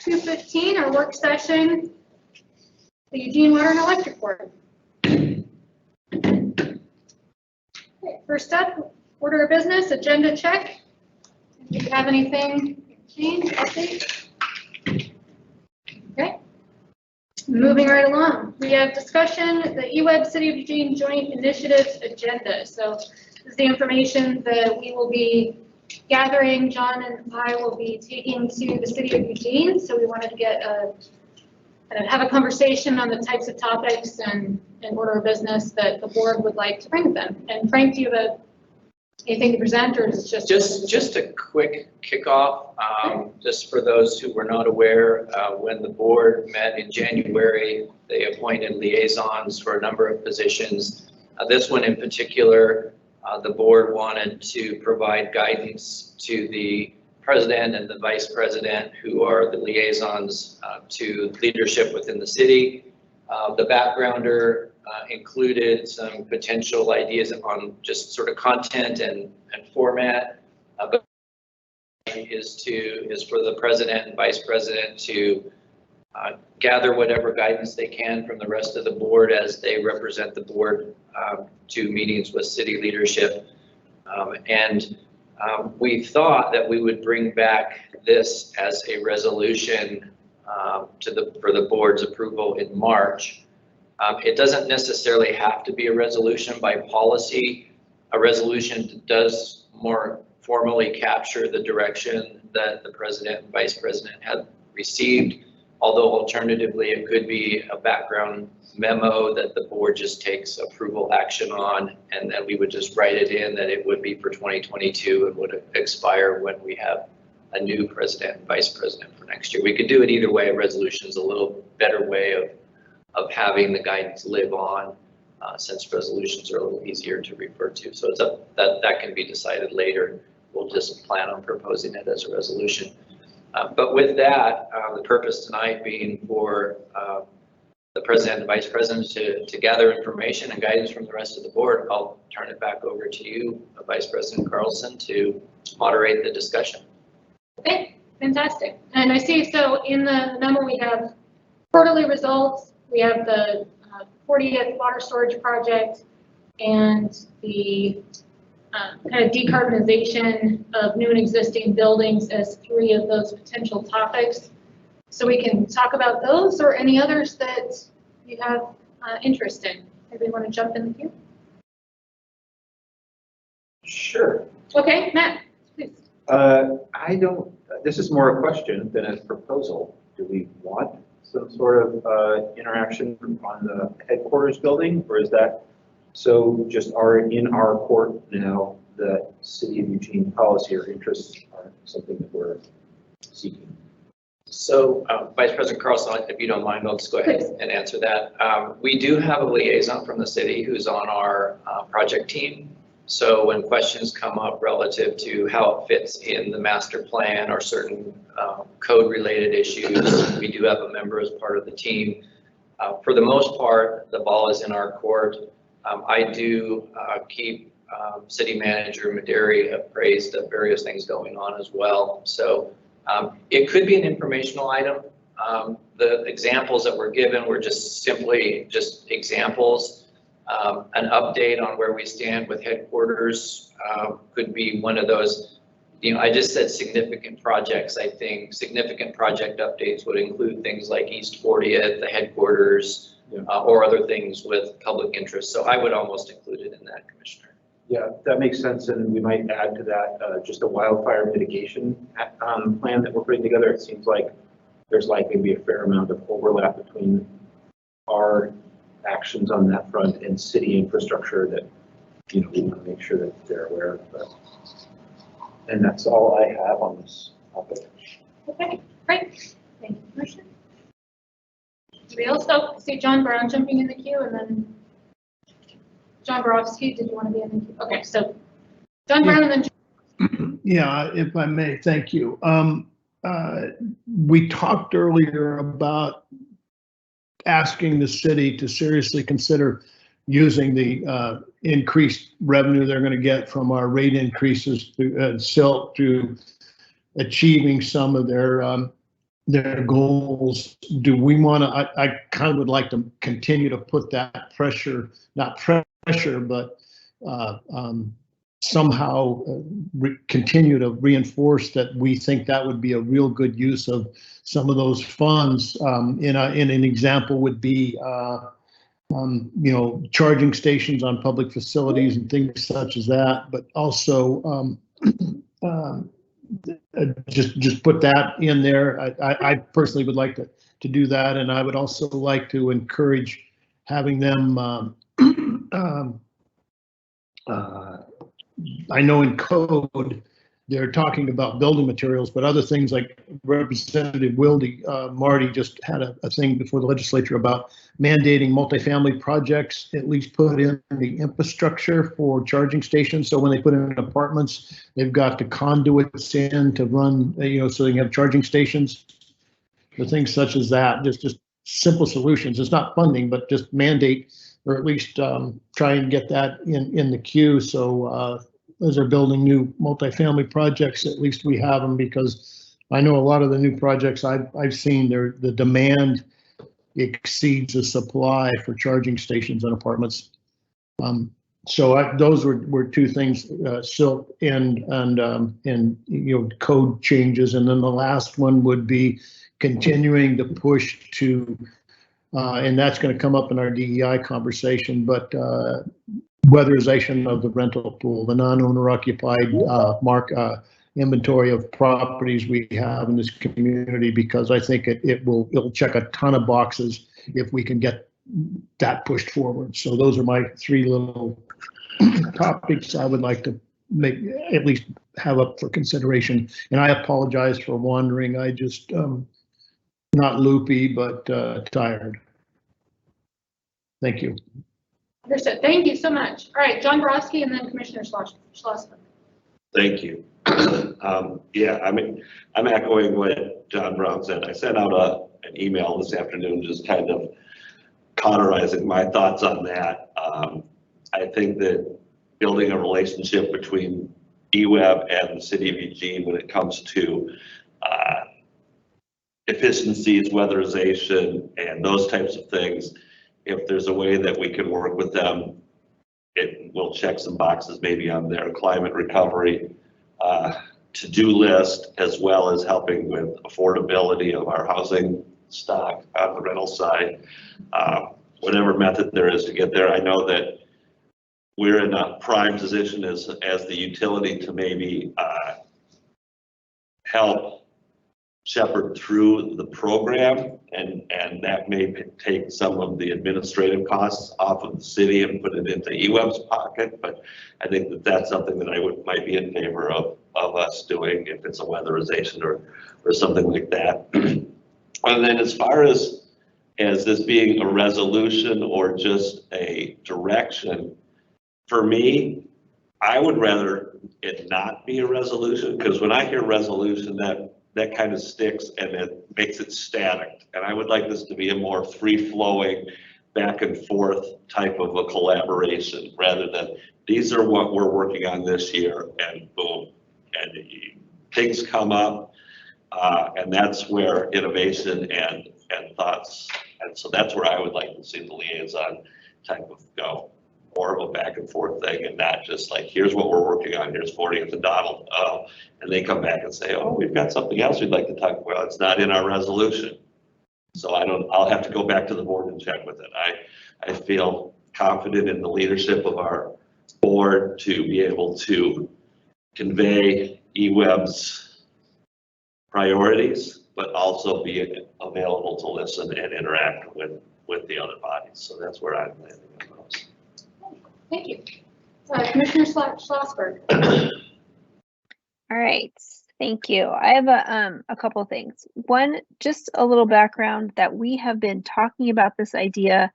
2:15, our work session, the Eugene Water and Electric Board. Okay, first up, order of business, agenda check. Do you have anything change, update? Okay. Moving right along, we have discussion, the EWEB City of Eugene Joint Initiatives Agenda. So this is the information that we will be gathering. John and I will be taking to the City of Eugene. So we wanted to get have a conversation on the types of topics and order of business that the board would like to bring to them. And Frank, do you have anything to present, or is it just a quick kickoff? Just for those who were not aware, when the board met in January, they appointed liaisons for a number of positions. This one in particular, the board wanted to provide guidance to the president and the vice president, who are the liaisons to leadership within the city. The backgrounder included some potential ideas on just sort of content and format. But is for the president and vice president to gather whatever guidance they can from the rest of the board as they represent the board to meetings with city leadership. We thought that we would bring back this as a resolution for the board's approval in March. It doesn't necessarily have to be a resolution by policy. A resolution does more formally capture the direction that the president and vice president have received, although alternatively it could be a background memo that the board just takes approval action on, and then we would just write it in that it would be for 2022 and would expire when we have a new president and vice president for next year. We could do it either way. A resolution is a little better way of having the guidance live on, since resolutions are a little easier to refer to. So it's that can be decided later. We'll just plan on proposing it as a resolution. But with that, the purpose tonight being for the president and vice president to gather information and guidance from the rest of the board. I'll turn it back over to you, Vice President Carlson, to moderate the discussion. Okay, fantastic. And I see, so in the memo we have quarterly results, we have the 40th water storage project, and the kind of decarbonization of new and existing buildings as 3 of those potential topics. So we can talk about those or any others that you have interest in. Maybe want to jump in the queue? Sure. Okay, Matt, please. This is more a question than a proposal. Do we want some sort of interaction on the headquarters building, or is that so just in our court now that City of Eugene policy or interests are something that we're seeking? So Vice President Carlson, if you don't mind, I'll just go ahead and answer that. We do have a liaison from the city who's on our project team. So when questions come up relative to how it fits in the master plan or certain code related issues, we do have a member as part of the team. For the most part, the ball is in our court. I do keep City Manager Maderi appraised of various things going on as well. So it could be an informational item. The examples that were given were just simply examples. An update on where we stand with headquarters could be one of those. You know, I just said significant projects. I think significant project updates would include things like East 40th, the headquarters, or other things with public interest. So I would almost include it in that, Commissioner. Yeah, that makes sense, and we might add to that just a wildfire mitigation plan that we're putting together. It seems like there's likely to be a fair amount of overlap between our actions on that front and city infrastructure that, you know, we want to make sure that they're aware of. And that's all I have on this topic. Okay, great. Thank you, Commissioner. Anybody else? Oh, I see John Brown jumping in the queue, and then John Borowski, did you want to be in the queue? Okay, so John Brown and then John. Yeah, if I may, thank you. We talked earlier about asking the city to seriously consider using the increased revenue they're going to get from our rate increases to SILT to achieving some of their their goals. Do we want to, I kind of would like to continue to put that pressure, not pressure, but somehow continue to reinforce that we think that would be a real good use of some of those funds. In an example would be, charging stations on public facilities and things such as that, but also just put that in there. I personally would like to do that, and I would also like to encourage having them. I know in code they're talking about building materials, but other things like Representative Marty just had a thing before the legislature about mandating multifamily projects at least put in the infrastructure for charging stations. So when they put in apartments, they've got the conduits in to run, so they can have charging stations. The things such as that, just simple solutions. It's not funding, but just mandate, or at least try and get that in the queue. So as they're building new multifamily projects, at least we have them, because I know a lot of the new projects I've seen, the demand exceeds the supply for charging stations and apartments. So those were two things, SILT and code changes. And then the last one would be continuing to push to, and that's going to come up in our DEI conversation, but weatherization of the rental pool, the non-owner occupied inventory of properties we have in this community, because I think it'll check a ton of boxes if we can get that pushed forward. So those are my three little topics I would like to at least have up for consideration. And I apologize for wandering. I just not loopy, but tired. Thank you. Understood. Thank you so much. All right, John Borowski and then Commissioner Schlossman. Thank you. Yeah, I'm echoing what John Brown said. I sent out an email this afternoon just kind of cauterizing my thoughts on that. I think that building a relationship between EWEB and the city of Eugene when it comes to efficiencies, weatherization, and those types of things, if there's a way that we can work with them, it will check some boxes maybe on their climate recovery to-do list, as well as helping with affordability of our housing stock on the rental side. Whatever method there is to get there. I know that we're in a prime position as the utility to maybe help shepherd through the program, and that may take some of the administrative costs off of the city and put it into EWEB's pocket. But I think that that's something that might be in favor of us doing if it's a weatherization or something like that. And then as far as this being a resolution or just a direction, for me, I would rather it not be a resolution, because when I hear resolution, that kind of sticks and it makes it static. And I would like this to be a more free-flowing, back and forth type of a collaboration, rather than these are what we're working on this year and boom, and things come up, and that's where innovation and thoughts. And so that's where I would like to see the liaison type of go. More of a back and forth thing, and not just like, here's what we're working on, here's 40th and Donald, and they come back and say, oh, we've got something else we'd like to talk about. It's not in our resolution. So I'll have to go back to the board and check with it. I feel confident in the leadership of our board to be able to convey EWEB's priorities, but also be available to listen and interact with the other bodies. So that's where I'm landing on those. Thank you. Commissioner Schlossberg. All right, thank you. I have a couple of things. One, just a little background that we have been talking about this idea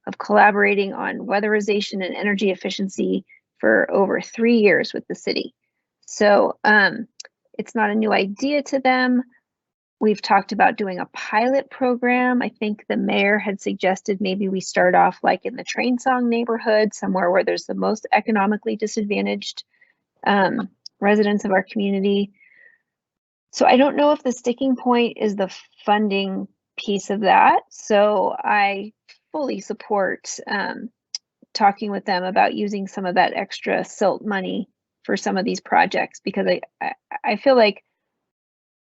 of collaborating on weatherization and energy efficiency for over 3 years with the city. So it's not a new idea to them. We've talked about doing a pilot program. I think the mayor had suggested maybe we start off like in the Train Song neighborhood, somewhere where there's the most economically disadvantaged residents of our community. So I don't know if the sticking point is the funding piece of that. So I fully support talking with them about using some of that extra SILT money for some of these projects, because I feel like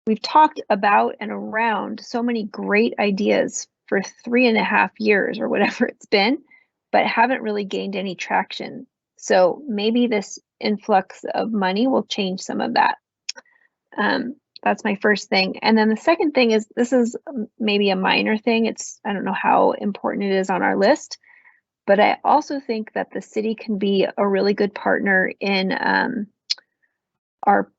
we've talked about and around so many great ideas for 3.5 years or whatever it's been, but haven't really gained any traction. So maybe this influx of money will change some of that. That's my first thing. And then the second thing is, this is maybe a minor thing. I don't know how important it is on our list, but I also think that the city can be a really good partner in our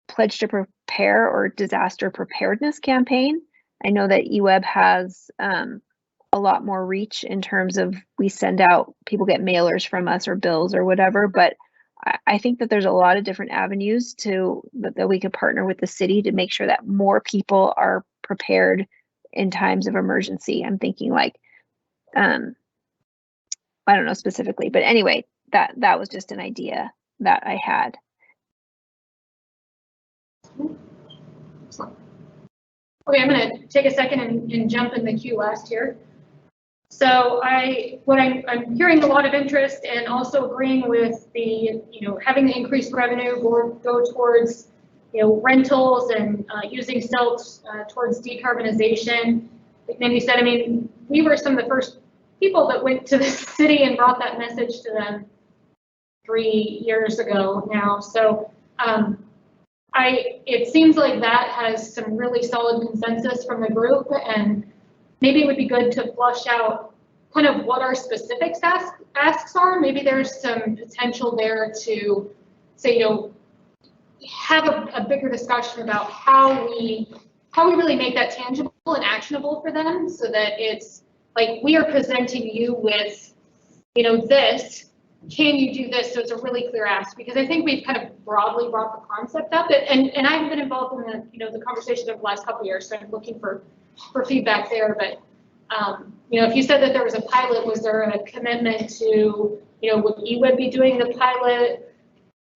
Pledge to Prepare or disaster preparedness campaign. I know that EWEB has a lot more reach in terms of, we send out, people get mailers from us or bills or whatever, but I think that there's a lot of different avenues that we could partner with the city to make sure that more people are prepared in times of emergency. I'm thinking like, I don't know specifically, but anyway, that was just an idea that I had. Okay, I'm going to take a second and jump in the queue last here. So I'm hearing a lot of interest and also agreeing with the, having the increased revenue go towards, rentals and using SILT towards decarbonization. Like Mandy said, I mean, we were some of the first people that went to the city and brought that message to them 3 years ago now. So it seems like that has some really solid consensus from the group, and maybe it would be good to flush out kind of what our specific asks are. Maybe there's some potential there to say, have a bigger discussion about how we really make that tangible and actionable for them, so that it's like we are presenting you with, this. Can you do this? So it's a really clear ask, because I think we've kind of broadly brought the concept up, and I've been involved in the conversation over the last couple of years, so I'm looking for feedback there. But if you said that there was a pilot, was there a commitment to, would EWEB be doing the pilot,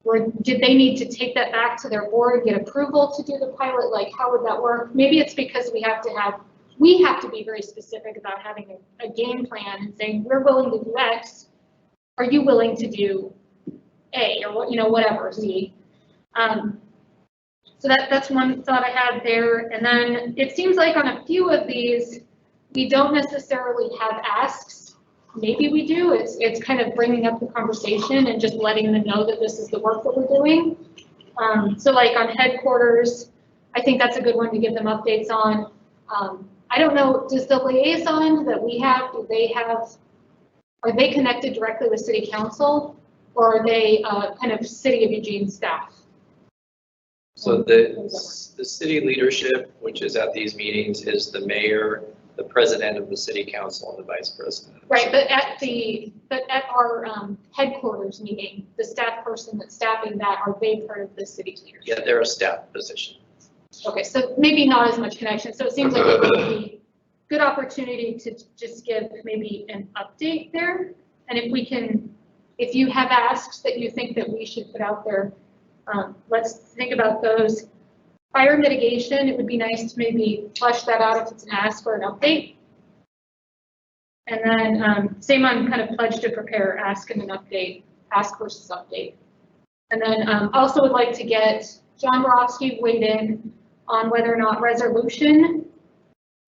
or did they need to take that back to their board, get approval to do the pilot? Like, how would that work? Maybe it's because we have to be very specific about having a game plan and saying, we're willing to do X. Are you willing to do A, or whatever, Z? So that's one thought I had there. And then it seems like on a few of these, we don't necessarily have asks. Maybe we do. It's kind of bringing up the conversation and just letting them know that this is the work that we're doing. So like on headquarters, I think that's a good one to give them updates on. I don't know, does the liaison that we have, are they connected directly with city council, or are they kind of City of Eugene staff? So the city leadership, which is at these meetings, is the mayor, the president of the city council, and the vice president. Right, but at our headquarters meeting, the staff person that's staffing that, are they part of the city leadership? Yeah, they're a staff position. Okay, so maybe not as much connection. So it seems like it would be good opportunity to just give maybe an update there. And if you have asks that you think that we should put out there, let's think about those. Fire mitigation, it would be nice to maybe flesh that out if it's an ask or an update. And then same on kind of Pledge to Prepare, ask and an update, ask versus update. And then also would like to get John Borofsky weighed in on whether or not resolution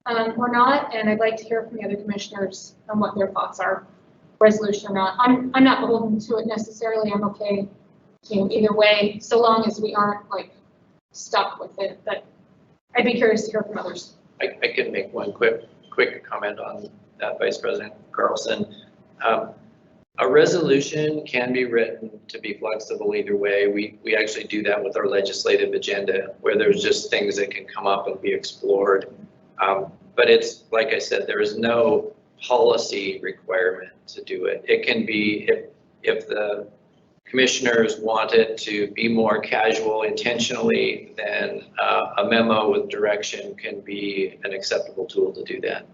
or not, and I'd like to hear from the other commissioners on what their thoughts are, resolution or not. I'm not beholden to it necessarily. I'm okay, either way, so long as we aren't like stuck with it. But I'd be curious to hear from others. I can make one quick comment on that, Vice President Carlson. A resolution can be written to be flexible either way. We actually do that with our legislative agenda, where there's just things that can come up and be explored. But it's, like I said, there is no policy requirement to do it. It can be, if the commissioners want it to be more casual intentionally, then a memo with direction can be an acceptable tool to do that.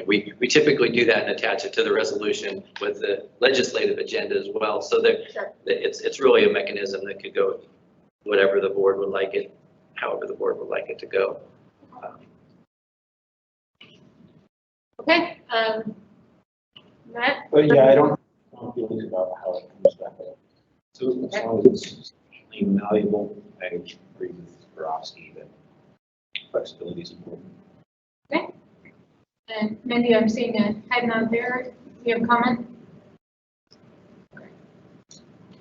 We typically do that and attach it to the resolution with the legislative agenda as well. So that it's really a mechanism that could go whatever the board would like it, however the board would like it to go. Okay, Matt? But yeah, I don't have feelings about how it comes back up. So as long as it's malleable, I agree with Borowski that flexibility is important. Okay. And Mindy, I'm seeing a head nod there. Do you have a comment? Okay.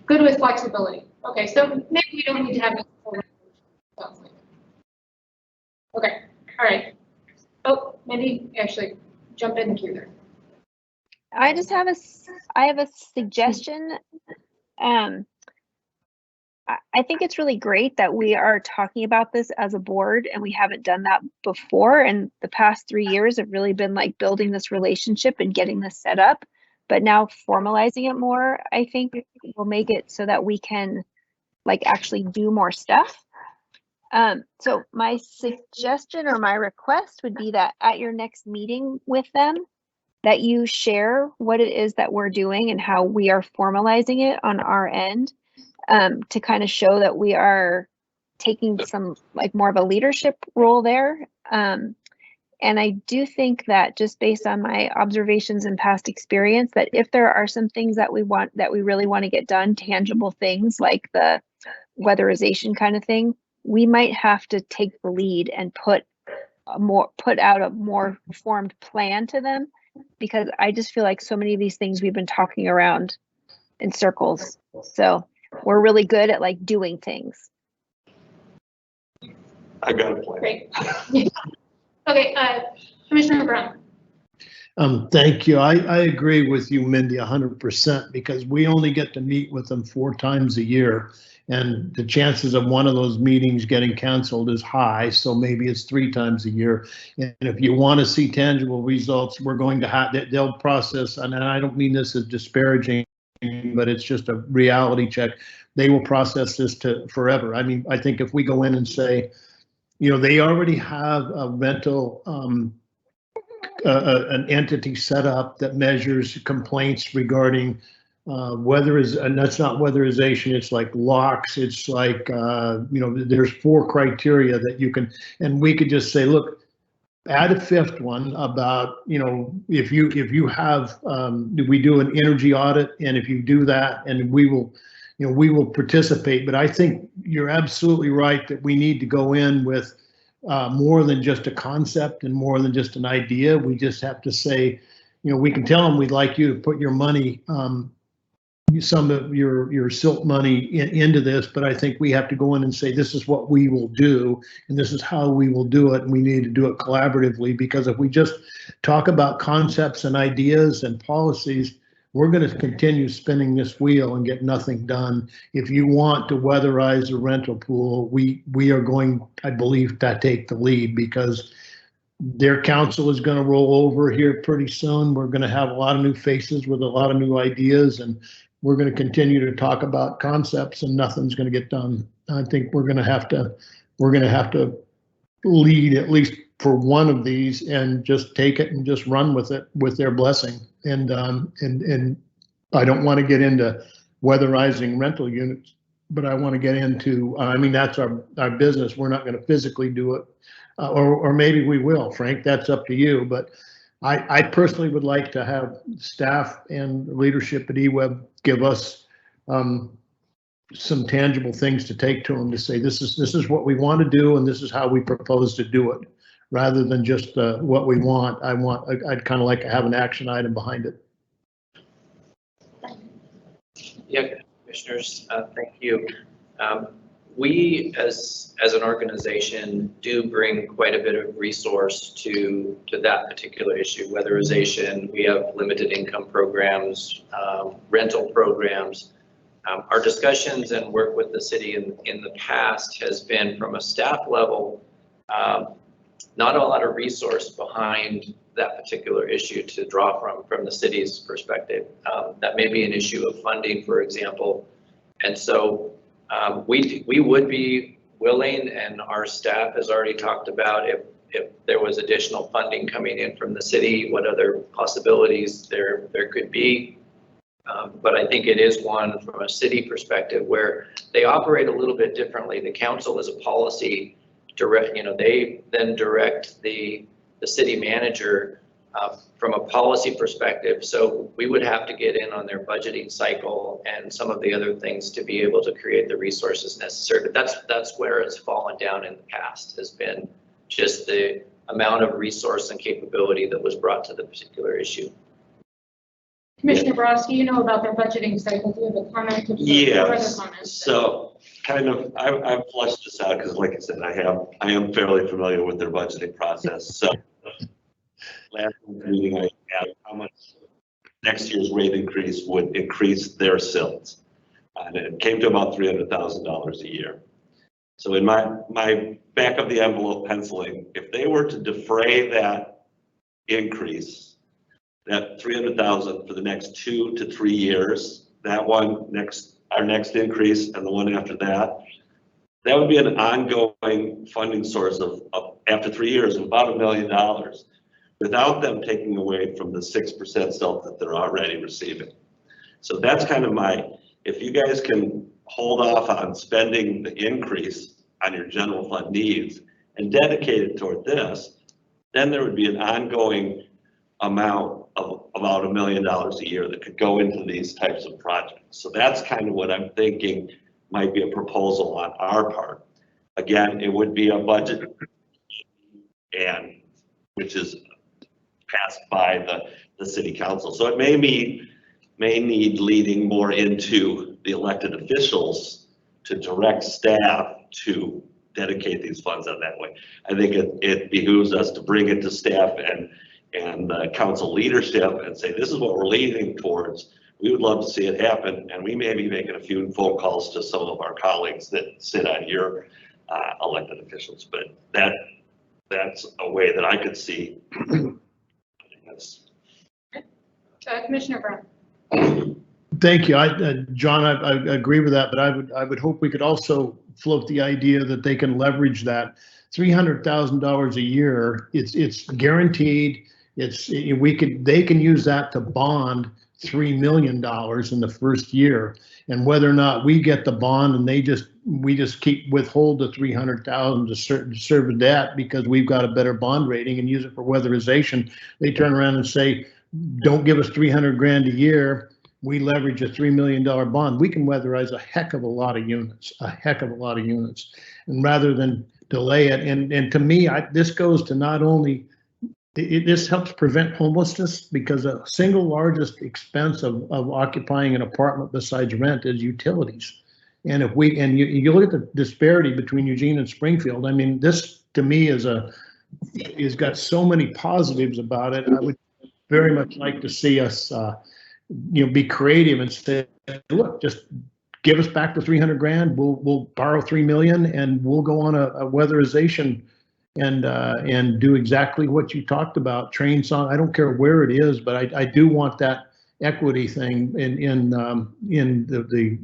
Good with flexibility. Okay, so maybe we don't need to have this full resolution, sounds like. Okay, all right. Oh, Mindy, actually, jump in the queue there. I just have I have a suggestion. I think it's really great that we are talking about this as a board, and we haven't done that before. And the past 3 years have really been like building this relationship and getting this set up. But now formalizing it more, I think will make it so that we can like actually do more stuff. So my suggestion or my request would be that at your next meeting with them, that you share what it is that we're doing and how we are formalizing it on our end, to kind of show that we are taking some like more of a leadership role there. And I do think that just based on my observations and past experience, that if there are some things that we really want to get done, tangible things like the weatherization kind of thing, we might have to take the lead and put out a more formed plan to them, because I just feel like so many of these things we've been talking around in circles. So we're really good at like doing things. I got a plan. Great. Okay, Commissioner Brown. Thank you. I agree with you, Mindy, 100%, because we only get to meet with them 4 times a year. And the chances of one of those meetings getting canceled is high, so maybe it's 3 times a year. And if you want to see tangible results, we're going to have, they'll process, and I don't mean this as disparaging, but it's just a reality check. They will process this to forever. I mean, I think if we go in and say, you know, they already have a rental, an entity set up that measures complaints regarding and that's not weatherization, it's like locks, it's like, you know, there's 4 criteria that you can, and we could just say, look, add a 5th one about, you know, if you have, we do an energy audit, and if you do that, and we will, you know, we will participate. But I think you're absolutely right that we need to go in with more than just a concept and more than just an idea. We just have to say, you know, we can tell them we'd like you to put your money, some of your silt money into this, but I think we have to go in and say, this is what we will do, and this is how we will do it, and we need to do it collaboratively, because if we just talk about concepts and ideas and policies, we're going to continue spinning this wheel and get nothing done. If you want to weatherize a rental pool, we are going, I believe, to take the lead, because their council is going to roll over here pretty soon. We're going to have a lot of new faces with a lot of new ideas, and we're going to continue to talk about concepts, and nothing's going to get done. I think we're going to have to lead at least for one of these and just take it and just run with it with their blessing. And I don't want to get into weatherizing rental units, but I want to get into, I mean, that's our business. We're not going to physically do it, or maybe we will, Frank, that's up to you. But I personally would like to have staff and leadership at EWEB give us some tangible things to take to them to say, this is what we want to do, and this is how we propose to do it, rather than just what we want. I'd kind of like to have an action item behind it. Yeah, commissioners, thank you. We as an organization do bring quite a bit of resource to that particular issue, weatherization. We have limited income programs, rental programs. Our discussions and work with the city in the past has been from a staff level, not a lot of resource behind that particular issue to draw from the city's perspective. That may be an issue of funding, for example. And so we would be willing, and our staff has already talked about if there was additional funding coming in from the city, what other possibilities there could be. But I think it is one from a city perspective where they operate a little bit differently. The council is a policy direct, they then direct the city manager from a policy perspective. So we would have to get in on their budgeting cycle and some of the other things to be able to create the resources necessary. But that's where it's fallen down in the past, has been just the amount of resource and capability that was brought to the particular issue. Commissioner Borowski, you know about their budgeting cycle. Do you have a comment? Or Yeah, other comments? so kind of, I've flushed this out because like I said, I am fairly familiar with their budgeting process. So last meeting I had how much next year's rate increase would increase their sales. And it came to about $300,000 a year. So in my back of the envelope penciling, if they were to defray that increase, that 300,000 for the next 2 to 3 years, that one our next increase and the one after that, that would be an ongoing funding source of after 3 years of about $1 million without them taking away from the 6% SELF that they're already receiving. So that's kind of if you guys can hold off on spending the increase on your general fund needs and dedicate it toward this, then there would be an ongoing amount of about $1 million a year that could go into these types of projects. So that's kind of what I'm thinking might be a proposal on our part. Again, it would be a budget and which is passed by the city council. So it may need leading more into the elected officials to direct staff to dedicate these funds on that way. I think it behooves us to bring it to staff and council leadership and say, this is what we're leaning towards. We would love to see it happen. And we may be making a few phone calls to some of our colleagues that sit on your elected officials, but that's a way that I could see. Commissioner Brown. Thank you. John, I agree with that, but I would hope we could also float the idea that they can leverage that $300,000 a year. It's guaranteed. They can use that to bond $3 million in the first year, and whether or not we get the bond and we just keep withhold the $300,000 to serve debt because we've got a better bond rating and use it for weatherization. They turn around and say, don't give us 300 grand a year. We leverage a $3 million bond. We can weatherize a heck of a lot of units, and rather than delay it. And to me, this goes to not only this helps prevent homelessness, because the single largest expense of occupying an apartment besides rent is utilities. And you look at the disparity between Eugene and Springfield, I mean, this to me is got so many positives about it. I would very much like to see us, be creative and say, look, just give us back the 300 grand. We'll borrow 3 million and we'll go on a weatherization and do exactly what you talked about. Train song. I don't care where it is, but I do want that equity thing in the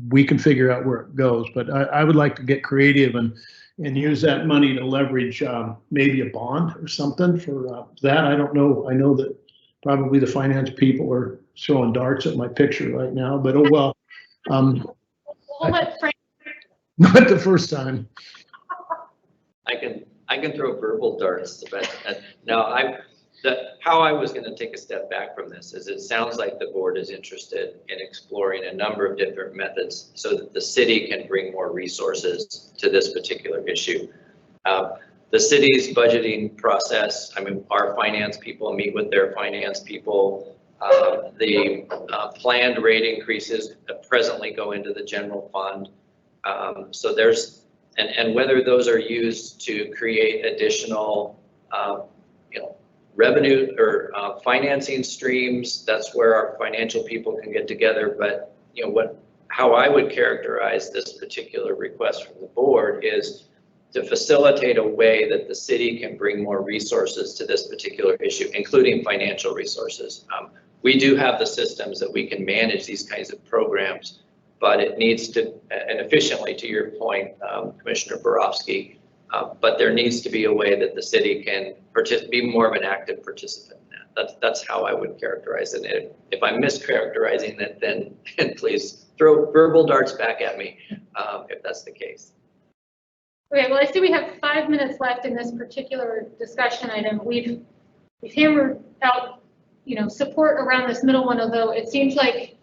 we can figure out where it goes. But I would like to get creative and use that money to leverage maybe a bond or something for that. I don't know. I know that probably the finance people are throwing darts at my picture right now, but oh well. We'll let Frank. Not the first time. I can throw verbal darts, but no, how I was going to take a step back from this is it sounds like the board is interested in exploring a number of different methods so that the city can bring more resources to this particular issue. The city's budgeting process, I mean, our finance people meet with their finance people. The planned rate increases presently go into the general fund. So there's, and whether those are used to create additional, revenue or financing streams, that's where our financial people can get together. But how I would characterize this particular request from the board is to facilitate a way that the city can bring more resources to this particular issue, including financial resources. We do have the systems that we can manage these kinds of programs, but it needs to, and efficiently to your point, Commissioner Borowski, but there needs to be a way that the city can be more of an active participant in that. That's how I would characterize it. If I'm mischaracterizing it, then please throw verbal darts back at me if that's the case. Okay, well, I see we have 5 minutes left in this particular discussion item. We've hammered out, support around this middle one, although it seems like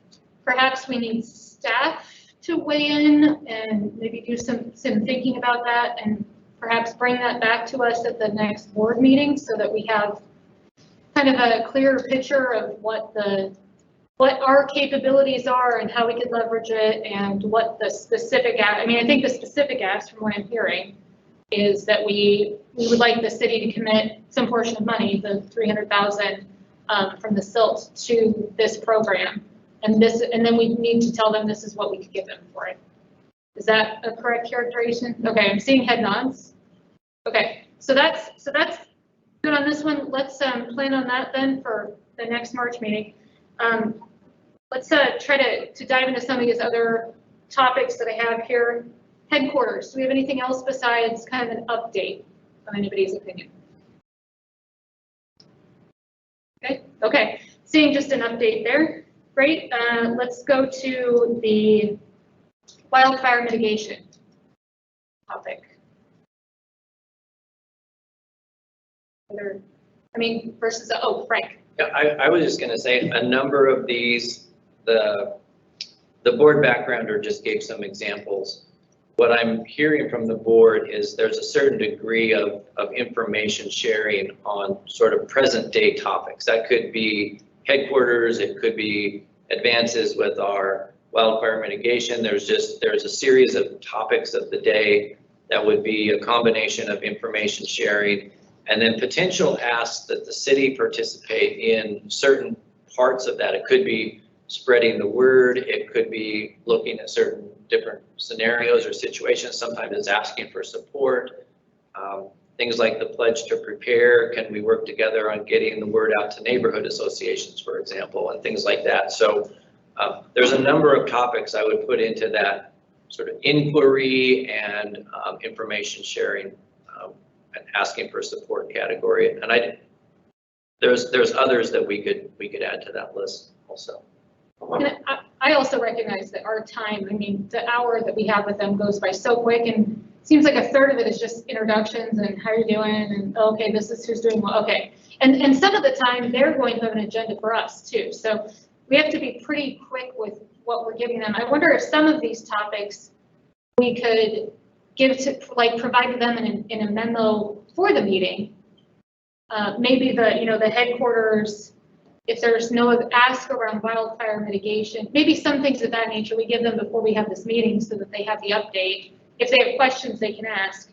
perhaps we need staff to weigh in and maybe do some thinking about that and perhaps bring that back to us at the next board meeting so that we have kind of a clearer picture of what our capabilities are and how we could leverage it and what the specific, I think the specific ask from what I'm hearing is that we would like the city to commit some portion of money, the 300,000 from the SILT to this program. And then we need to tell them this is what we could give them for it. Is that a correct characterization? Okay, I'm seeing head nods. Okay, so that's good on this one. Let's plan on that then for the next March meeting. Let's try to dive into some of these other topics that I have here. Headquarters, do we have anything else besides kind of an update on anybody's opinion? Okay, seeing just an update there. Great, let's go to the wildfire mitigation topic. Versus, Frank. Yeah, I was just going to say a number of these, the board backgrounder just gave some examples. What I'm hearing from the board is there's a certain degree of information sharing on sort of present day topics. That could be headquarters, it could be advances with our wildfire mitigation. There's a series of topics of the day that would be a combination of information sharing and then potential asks that the city participate in certain parts of that. It could be spreading the word, it could be looking at certain different scenarios or situations. Sometimes it's asking for support. Things like the pledge to prepare, can we work together on getting the word out to neighborhood associations, for example, and things like that. So there's a number of topics I would put into that sort of inquiry and information sharing and asking for support category. And there's others that we could add to that list also. And I also recognize that our time, the hour that we have with them goes by so quick, and it seems like a third of it is just introductions and how you're doing and okay, this is who's doing what, okay. And some of the time they're going to have an agenda for us too. So we have to be pretty quick with what we're giving them. I wonder if some of these topics we could give to, provide them in a memo for the meeting. Maybe the headquarters, if there's no ask around wildfire mitigation, maybe some things of that nature we give them before we have this meeting so that they have the update. If they have questions, they can ask.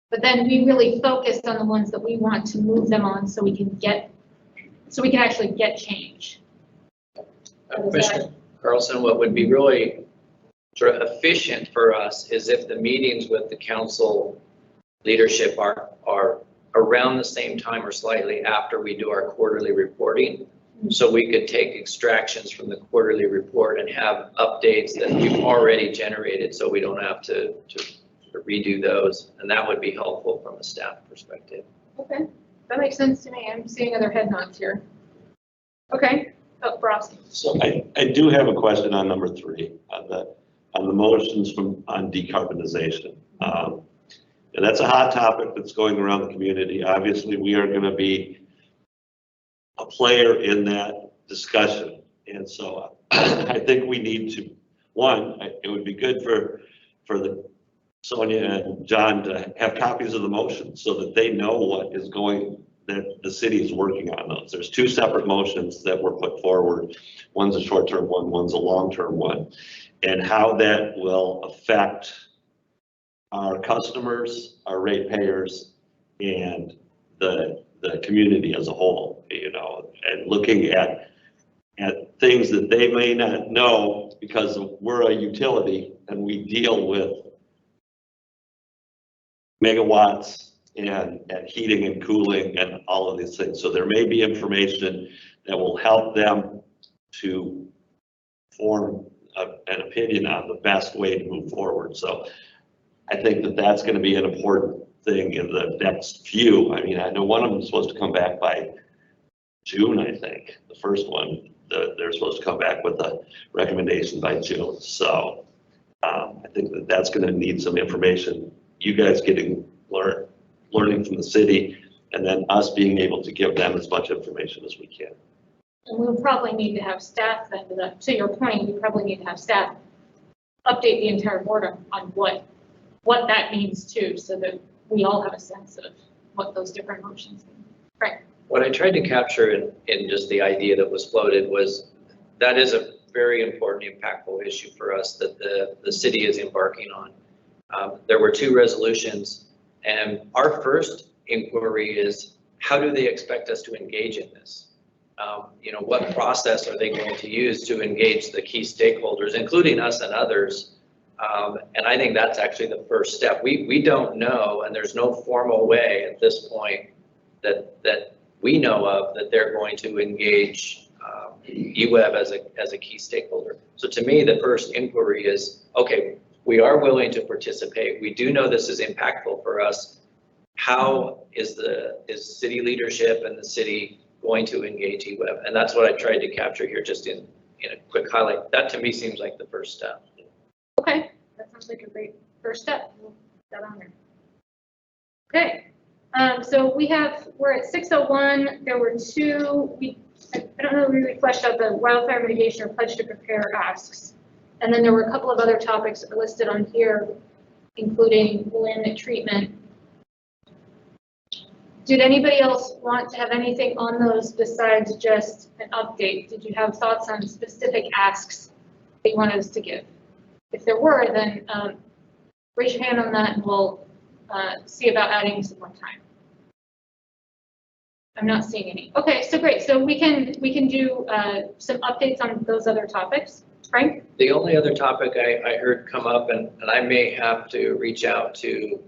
But then we really focus on the ones that we want to move them on so we can actually get change. Commissioner Carlson, what would be really sort of efficient for us is if the meetings with the council leadership are around the same time or slightly after we do our quarterly reporting. So we could take extractions from the quarterly report and have updates that we've already generated so we don't have to redo those. And that would be helpful from a staff perspective. Okay, that makes sense to me. I'm seeing other head nods here. Okay, Brosky. So I do have a question on number 3, on the motions on decarbonization. And that's a hot topic that's going around the community. Obviously, we are going to be a player in that discussion. And so I think we need to, it would be good for Sonia and John to have copies of the motion so that they know what is that the city is working on those. There's 2 separate motions that were put forward. One's a short-term one, one's a long-term one. And how that will affect our customers, our ratepayers, and the community as a whole, and looking at things that they may not know because we're a utility and we deal with megawatts and heating and cooling and all of these things. So there may be information that will help them to form an opinion on the best way to move forward. So I think that that's going to be an important thing in the next few. I know one of them is supposed to come back by June, I think. The first one, they're supposed to come back with a recommendation by June. So I think that that's going to need some information you guys getting learning from the city, and then us being able to give them as much information as we can. And we'll probably need to have staff then, to your point, we probably need to have staff update the entire board on what that means too, so that we all have a sense of what those different motions mean. Right. What I tried to capture in just the idea that was floated was that is a very important, impactful issue for us that the city is embarking on. There were 2 resolutions, and our first inquiry is, how do they expect us to engage in this? What process are they going to use to engage the key stakeholders, including us and others? And I think that's actually the first step. We don't know, and there's no formal way at this point that we know of that they're going to engage EWEB as a key stakeholder. So to me, the first inquiry is, okay, we are willing to participate. We do know this is impactful for us. How is city leadership and the city going to engage EWEB? And that's what I tried to capture here, just in a quick highlight. That to me seems like the first step. Okay, that sounds like a great first step. We'll put that on there. Okay, so we're at 6:01. There were 2. I don't know if we fleshed out the wildfire mitigation or pledge to prepare asks, and then there were a couple of other topics that are listed on here, including land treatment. Did anybody else want to have anything on those besides just an update? Did you have thoughts on specific asks that you wanted us to give? If there were, then raise your hand on that and we'll see about adding some more time. I'm not seeing any. Okay, so great. So we can do some updates on those other topics. Frank? The only other topic I heard come up, and I may have to reach out to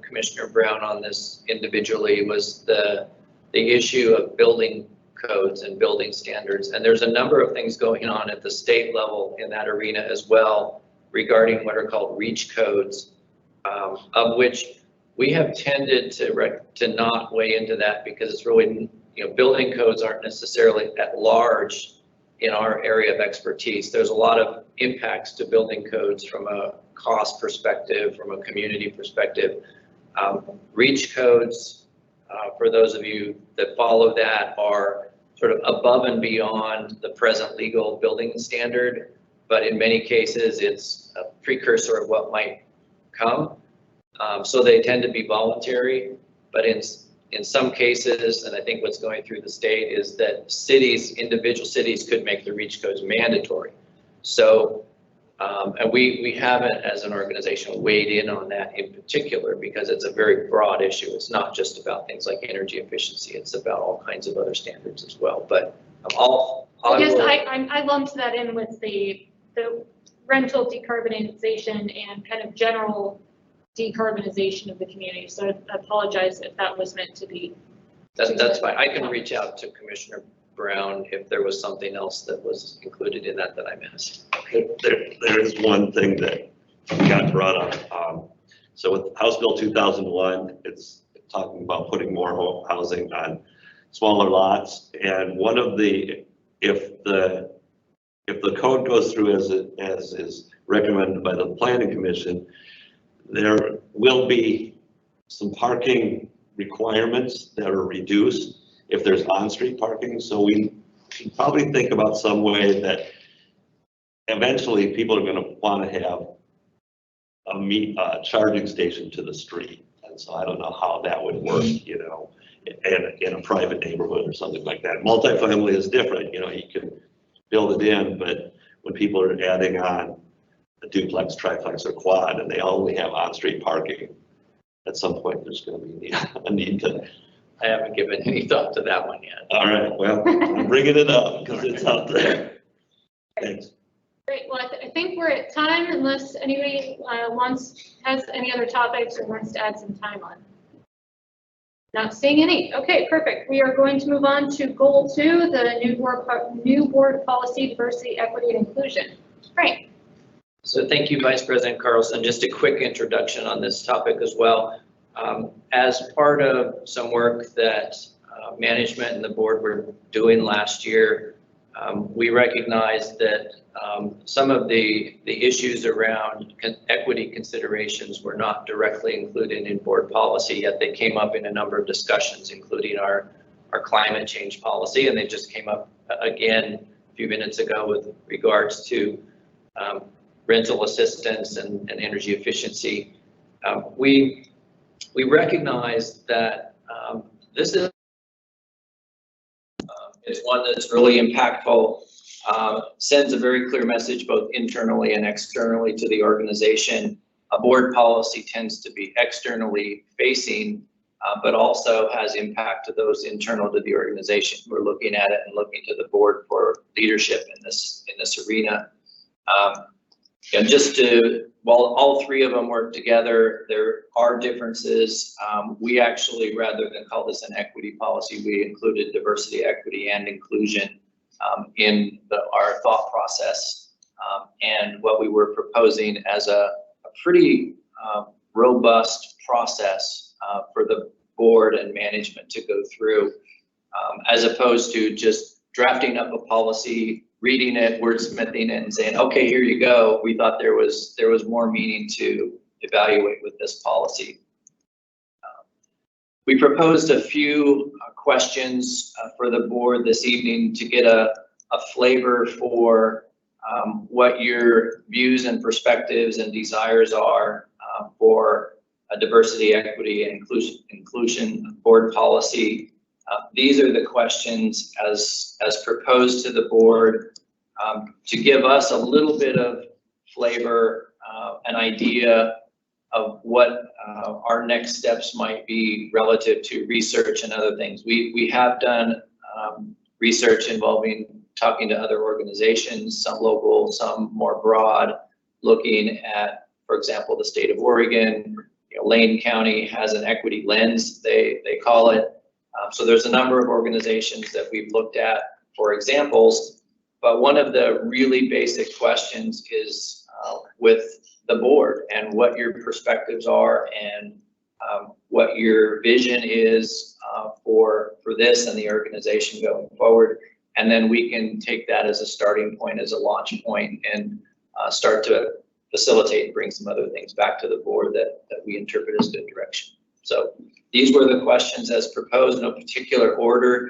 Commissioner Brown on this individually, was the issue of building codes and building standards. And there's a number of things going on at the state level in that arena as well regarding what are called REACH codes, of which we have tended to not weigh into that because it's really, building codes aren't necessarily at large in our area of expertise. There's a lot of impacts to building codes from a cost perspective, from a community perspective. REACH codes, for those of you that follow that, are sort of above and beyond the present legal building standard, but in many cases it's a precursor of what might come. So they tend to be voluntary, but in some cases, and I think what's going through the state is that individual cities could make the REACH codes mandatory. So, and we haven't as an organization weighed in on that in particular because it's a very broad issue. It's not just about things like energy efficiency. It's about all kinds of other standards as well. But I lumped that in with the rental decarbonization and kind of general decarbonization of the community. So I apologize if that was meant to be. That's fine. I can reach out to Commissioner Brown if there was something else that was included in that I missed. There is one thing that got brought up. So with House Bill 2001, it's talking about putting more housing on smaller lots. And one of if the code goes through as is recommended by the Planning Commission, there will be some parking requirements that are reduced if there's on-street parking. So we should probably think about some way that eventually people are going to want to have a charging station to the street. And so I don't know how that would work, in a private neighborhood or something like that. Multifamily is different, you can build it in, but when people are adding on a duplex, triplex, or quad, and they only have on-street parking, at some point there's going to be a need to. I haven't given any thought to that one yet. All right, well, I'm bringing it up because it's out there. Thanks. Great. Well, I think we're at time unless anybody has any other topics or wants to add some time on. Not seeing any. Okay, perfect. We are going to move on to goal 2, the new board policy, diversity, equity, and inclusion. Frank. So thank you, Vice President Carlson. Just a quick introduction on this topic as well. As part of some work that management and the board were doing last year, We recognize that some of the issues around equity considerations were not directly included in board policy, yet they came up in a number of discussions, including our climate change policy, and they just came up again a few minutes ago with regards to rental assistance and energy efficiency. We recognize that this is one that's really impactful, sends a very clear message both internally and externally to the organization. A board policy tends to be externally facing, but also has impact to those internal to the organization. We're looking at it and looking to the board for leadership in this arena. And just to, while all three of them work together, there are differences. We actually, rather than call this an equity policy, we included diversity, equity, and inclusion in our thought process. And what we were proposing as a pretty robust process for the board and management to go through, as opposed to just drafting up a policy, reading it, wordsmithing it, and saying, okay, here you go. We thought there was more meaning to evaluate with this policy. We proposed a few questions for the board this evening to get a flavor for what your views and perspectives and desires are for a diversity, equity, and inclusion board policy. These are the questions as proposed to the board to give us a little bit of flavor, an idea of what our next steps might be relative to research and other things. We have done research involving talking to other organizations, some local, some more broad, looking at, for example, the state of Oregon. Lane County has an equity lens, they call it. So there's a number of organizations that we've looked at for examples, but one of the really basic questions is with the board and what your perspectives are and what your vision is for this and the organization going forward. And then we can take that as a starting point, as a launch point, and start to facilitate and bring some other things back to the board that we interpret as good direction. So these were the questions as proposed, no particular order,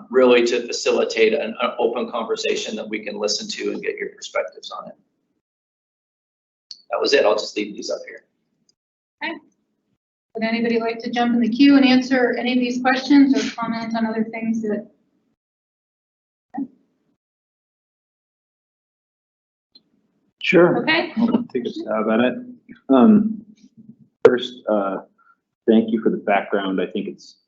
really to facilitate an open conversation that we can listen to and get your perspectives on it. That was it. I'll just leave these up here. Okay. Would anybody like to jump in the queue and answer any of these questions or comment on other things that? Sure. Okay. I'll take a stab at it. First, thank you for the background. I think it's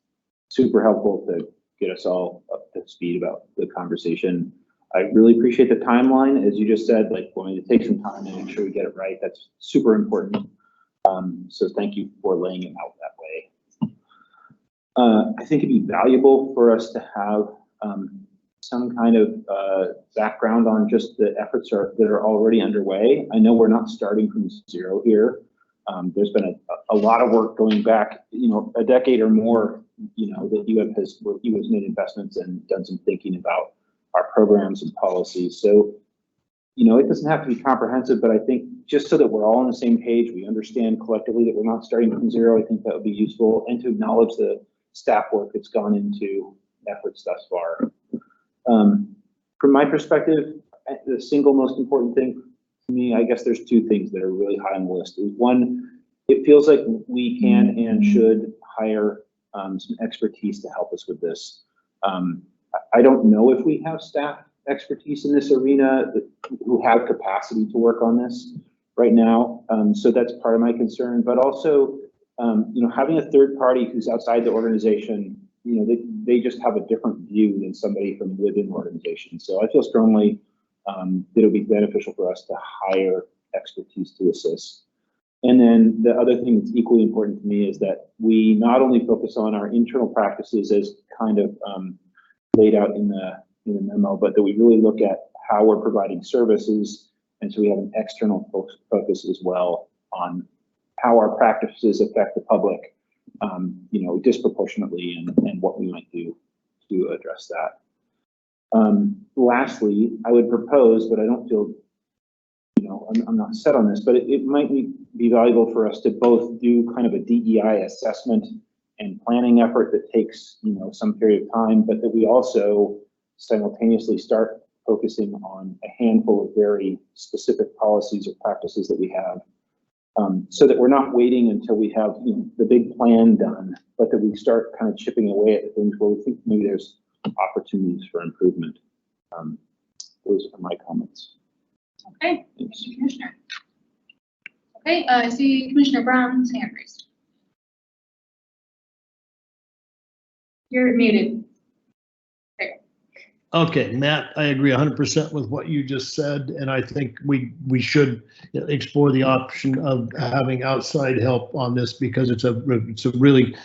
super helpful to get us all up to speed about the conversation. I really appreciate the timeline, as you just said, like wanting to take some time and make sure we get it right. That's super important. So thank you for laying it out that way. I think it'd be valuable for us to have some kind of background on just the efforts that are already underway. I know we're not starting from zero here. There's been a lot of work going back, a decade or more, that EWEB has made investments and done some thinking about our programs and policies. So, it doesn't have to be comprehensive, but I think just so that we're all on the same page, we understand collectively that we're not starting from zero, I think that would be useful, and to acknowledge the staff work that's gone into efforts thus far. From my perspective, the single most important thing to me, I guess there's two things that are really high on the list. One, it feels like we can and should hire some expertise to help us with this. I don't know if we have staff expertise in this arena who have capacity to work on this right now. So that's part of my concern, but also, having a third party who's outside the organization, they just have a different view than somebody from within the organization. So I feel strongly that it'll be beneficial for us to hire expertise to assist. And then the other thing that's equally important to me is that we not only focus on our internal practices as kind of laid out in the memo, but that we really look at how we're providing services. And so we have an external focus as well on how our practices affect the public, disproportionately, and what we might do to address that. lastly, I would propose, but I don't feel, I'm not set on this, but it might be valuable for us to both do kind of a DEI assessment and planning effort that takes, some period of time, but that we also simultaneously start focusing on a handful of very specific policies or practices that we have, so that we're not waiting until we have the big plan done, but that we start kind of chipping away at the things where we think maybe there's opportunities for improvement. Those are my comments. Okay, thank you, Commissioner. Okay, I see Commissioner Brown's hand raised. You're muted. Okay, Matt, I agree 100% with what you just said, and I think we should explore the option of having outside help on this because it's a really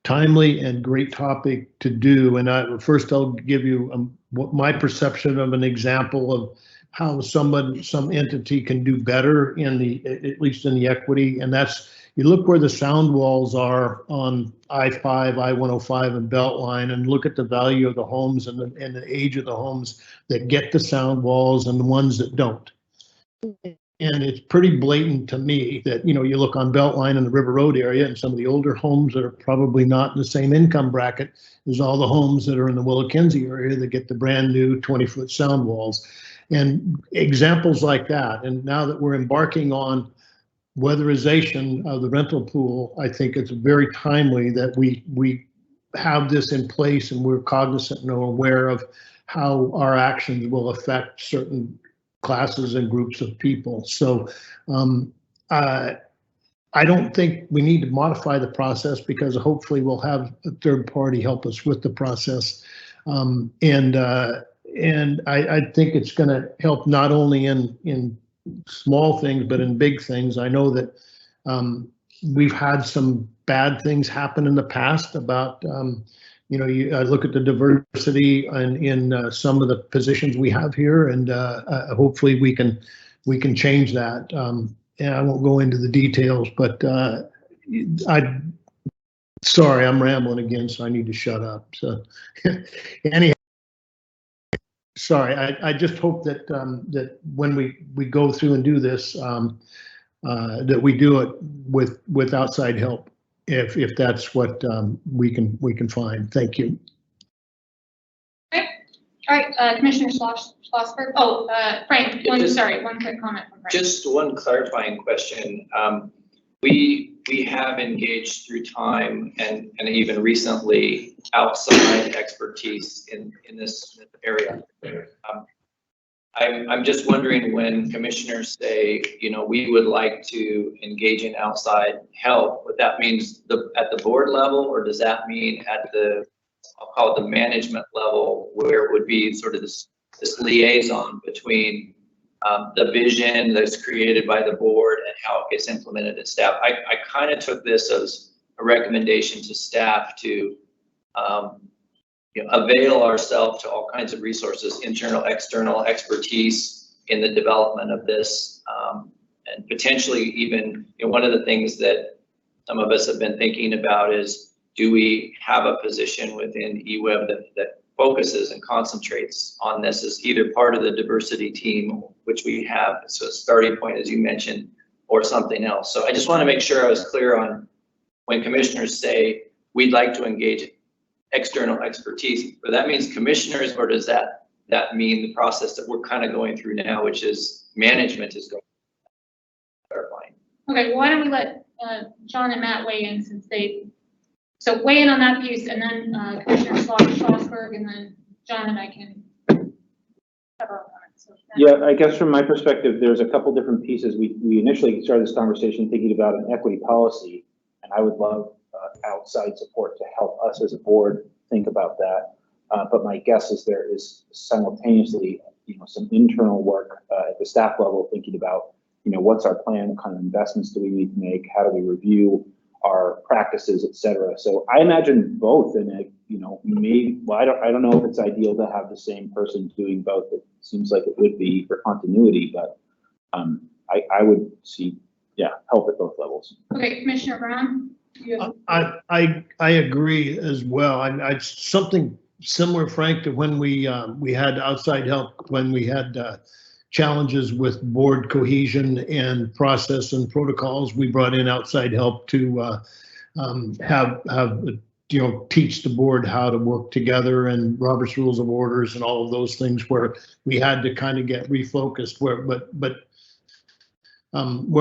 timely and great topic to do. And I'll give you what my perception of an example of how some entity can do better at least in the equity, and that's you look where the sound walls are on I-5, I-105 and Beltline, and look at the value of the homes and the age of the homes that get the sound walls and the ones that don't. And it's pretty blatant to me that, you look on Beltline and the River Road area and some of the older homes that are probably not in the same income bracket as all the homes that are in the Willackenzie area that get the brand new 20-foot sound walls. And examples like that. And now that we're embarking on weatherization of the rental pool, I think it's very timely that we have this in place and we're cognizant and aware of how our actions will affect certain classes and groups of people. So I don't think we need to modify the process because hopefully we'll have a third party help us with the process. And I think it's going to help not only in small things, but in big things. I know that we've had some bad things happen in the past about, I look at the diversity in some of the positions we have here, and hopefully we can change that. And I won't go into the details, but sorry, I'm rambling again, so I need to shut up. So anyhow. Sorry, I just hope that that when we go through and do this, that we do it with outside help, if that's what we can find. Thank you. Okay. All right, Commissioner Schlossberg. Oh, Frank. One quick comment from Frank. Just one clarifying question. We have engaged through time and even recently outside expertise in this area. I'm just wondering when commissioners say, we would like to engage in outside help, what that means at the board level, or does that mean at I'll call it the management level, where it would be sort of this liaison between the vision that's created by the board and how it gets implemented at staff. I kind of took this as a recommendation to staff to avail ourselves to all kinds of resources, internal, external expertise in the development of this, and potentially even one of the things that some of us have been thinking about is, do we have a position within EWEB that focuses and concentrates on this as either part of the diversity team, which we have, so a starting point, as you mentioned, or something else. So I just want to make sure I was clear on when commissioners say we'd like to engage external expertise, but that means commissioners, or does that mean the process that we're kind of going through now, which is management is going clarifying. Okay, why don't we let John and Matt weigh in so weigh in on that piece, and then Commissioner Schlossberg, and then John and I can have our comments. So, yeah, I guess from my perspective, there's a couple different pieces. We initially started this conversation thinking about an equity policy, and I would love outside support to help us as a board think about that. But my guess is there is simultaneously, some internal work at the staff level thinking about, what's our plan, what kind of investments do we need to make, how do we review our practices, et cetera. So I imagine both, and I don't know if it's ideal to have the same person doing both. It seems like it would be for continuity, but I would see, help at both levels. Okay, Commissioner Brown. I agree as well. Something similar, Frank, to when we had outside help, when we had challenges with board cohesion and process and protocols. We brought in outside help to have teach the board how to work together and Robert's Rules of Orders and all of those things where we had to kind of get refocused. Where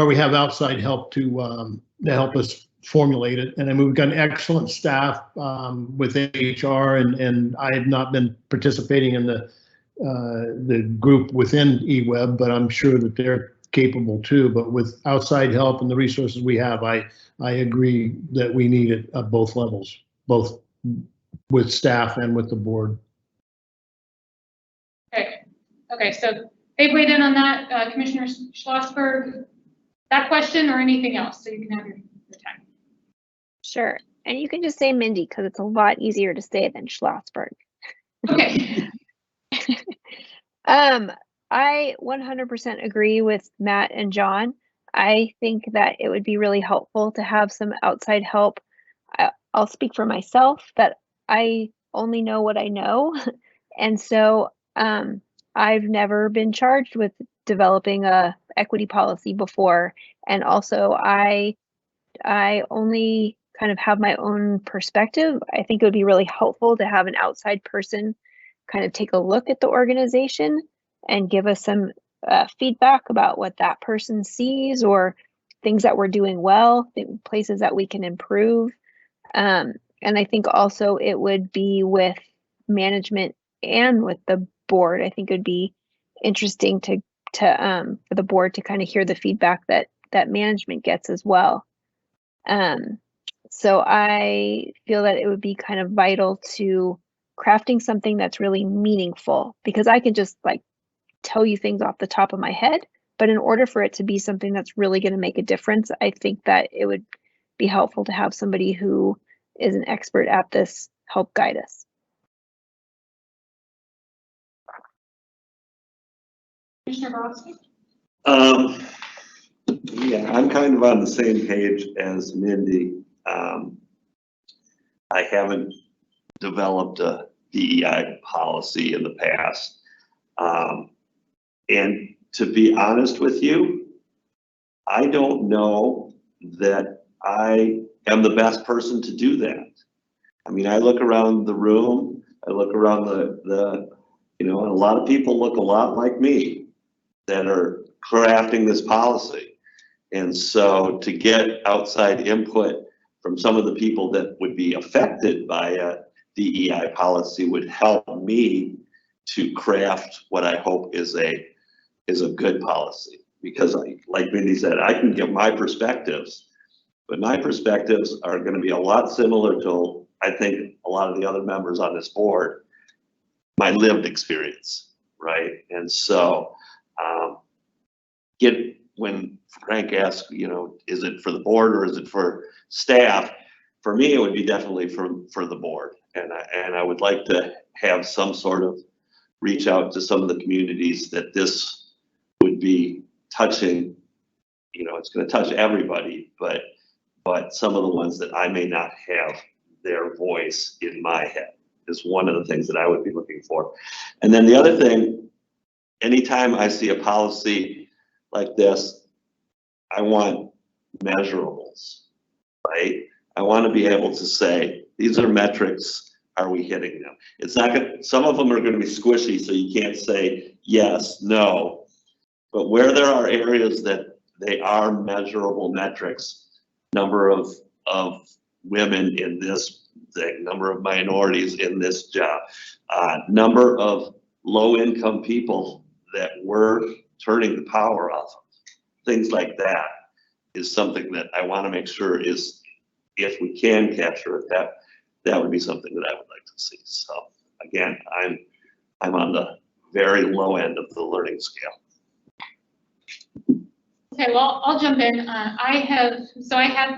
we have outside help to help us formulate it. And I mean, we've got an excellent staff with HR, and I have not been participating in the group within EWEB, but I'm sure that they're capable too. But with outside help and the resources we have, I agree that we need it at both levels, both with staff and with the board. Okay, so they weighed in on that, Commissioner Schlossberg, that question or anything else, so you can have your time. Sure. And you can just say Mindy because it's a lot easier to say than Schlossberg. Okay. I 100% agree with Matt and John. I think that it would be really helpful to have some outside help. I'll speak for myself that I only know what I know. And so I've never been charged with developing a equity policy before. And also I only kind of have my own perspective. I think it would be really helpful to have an outside person kind of take a look at the organization and give us some feedback about what that person sees or things that we're doing well, places that we can improve. And I think also it would be with management and with the board. I think it would be interesting to for the board to kind of hear the feedback that management gets as well. So I feel that it would be kind of vital to crafting something that's really meaningful, because I can just like tell you things off the top of my head, but in order for it to be something that's really going to make a difference, I think that it would be helpful to have somebody who is an expert at this help guide us. Commissioner Brodsky? Yeah, I'm kind of on the same page as Mindy. I haven't developed a DEI policy in the past. And to be honest with you, I don't know that I am the best person to do that. I mean, I look around the room, I look around and a lot of people look a lot like me that are crafting this policy. And so to get outside input from some of the people that would be affected by a DEI policy would help me to craft what I hope is a good policy. Because like Mindy said, I can give my perspectives, but my perspectives are going to be a lot similar to, I think, a lot of the other members on this board, my lived experience, right? And so when Frank asked, is it for the board or is it for staff? For me, it would be definitely for the board. And I would like to have some sort of reach out to some of the communities that this would be touching. It's going to touch everybody, but some of the ones that I may not have their voice in my head is one of the things that I would be looking for. And then the other thing, anytime I see a policy like this, I want measurables, right? I want to be able to say, these are metrics, are we hitting them? It's not going to, some of them are going to be squishy, so you can't say yes, no. But where there are areas that they are measurable metrics, number of women in this thing, number of minorities in this job, number of low-income people that we're turning the power off of, things like that is something that I want to make sure is, if we can capture it, that would be something that I would like to see. So again, I'm on the very low end of the learning scale. Okay, well, I'll jump in. I have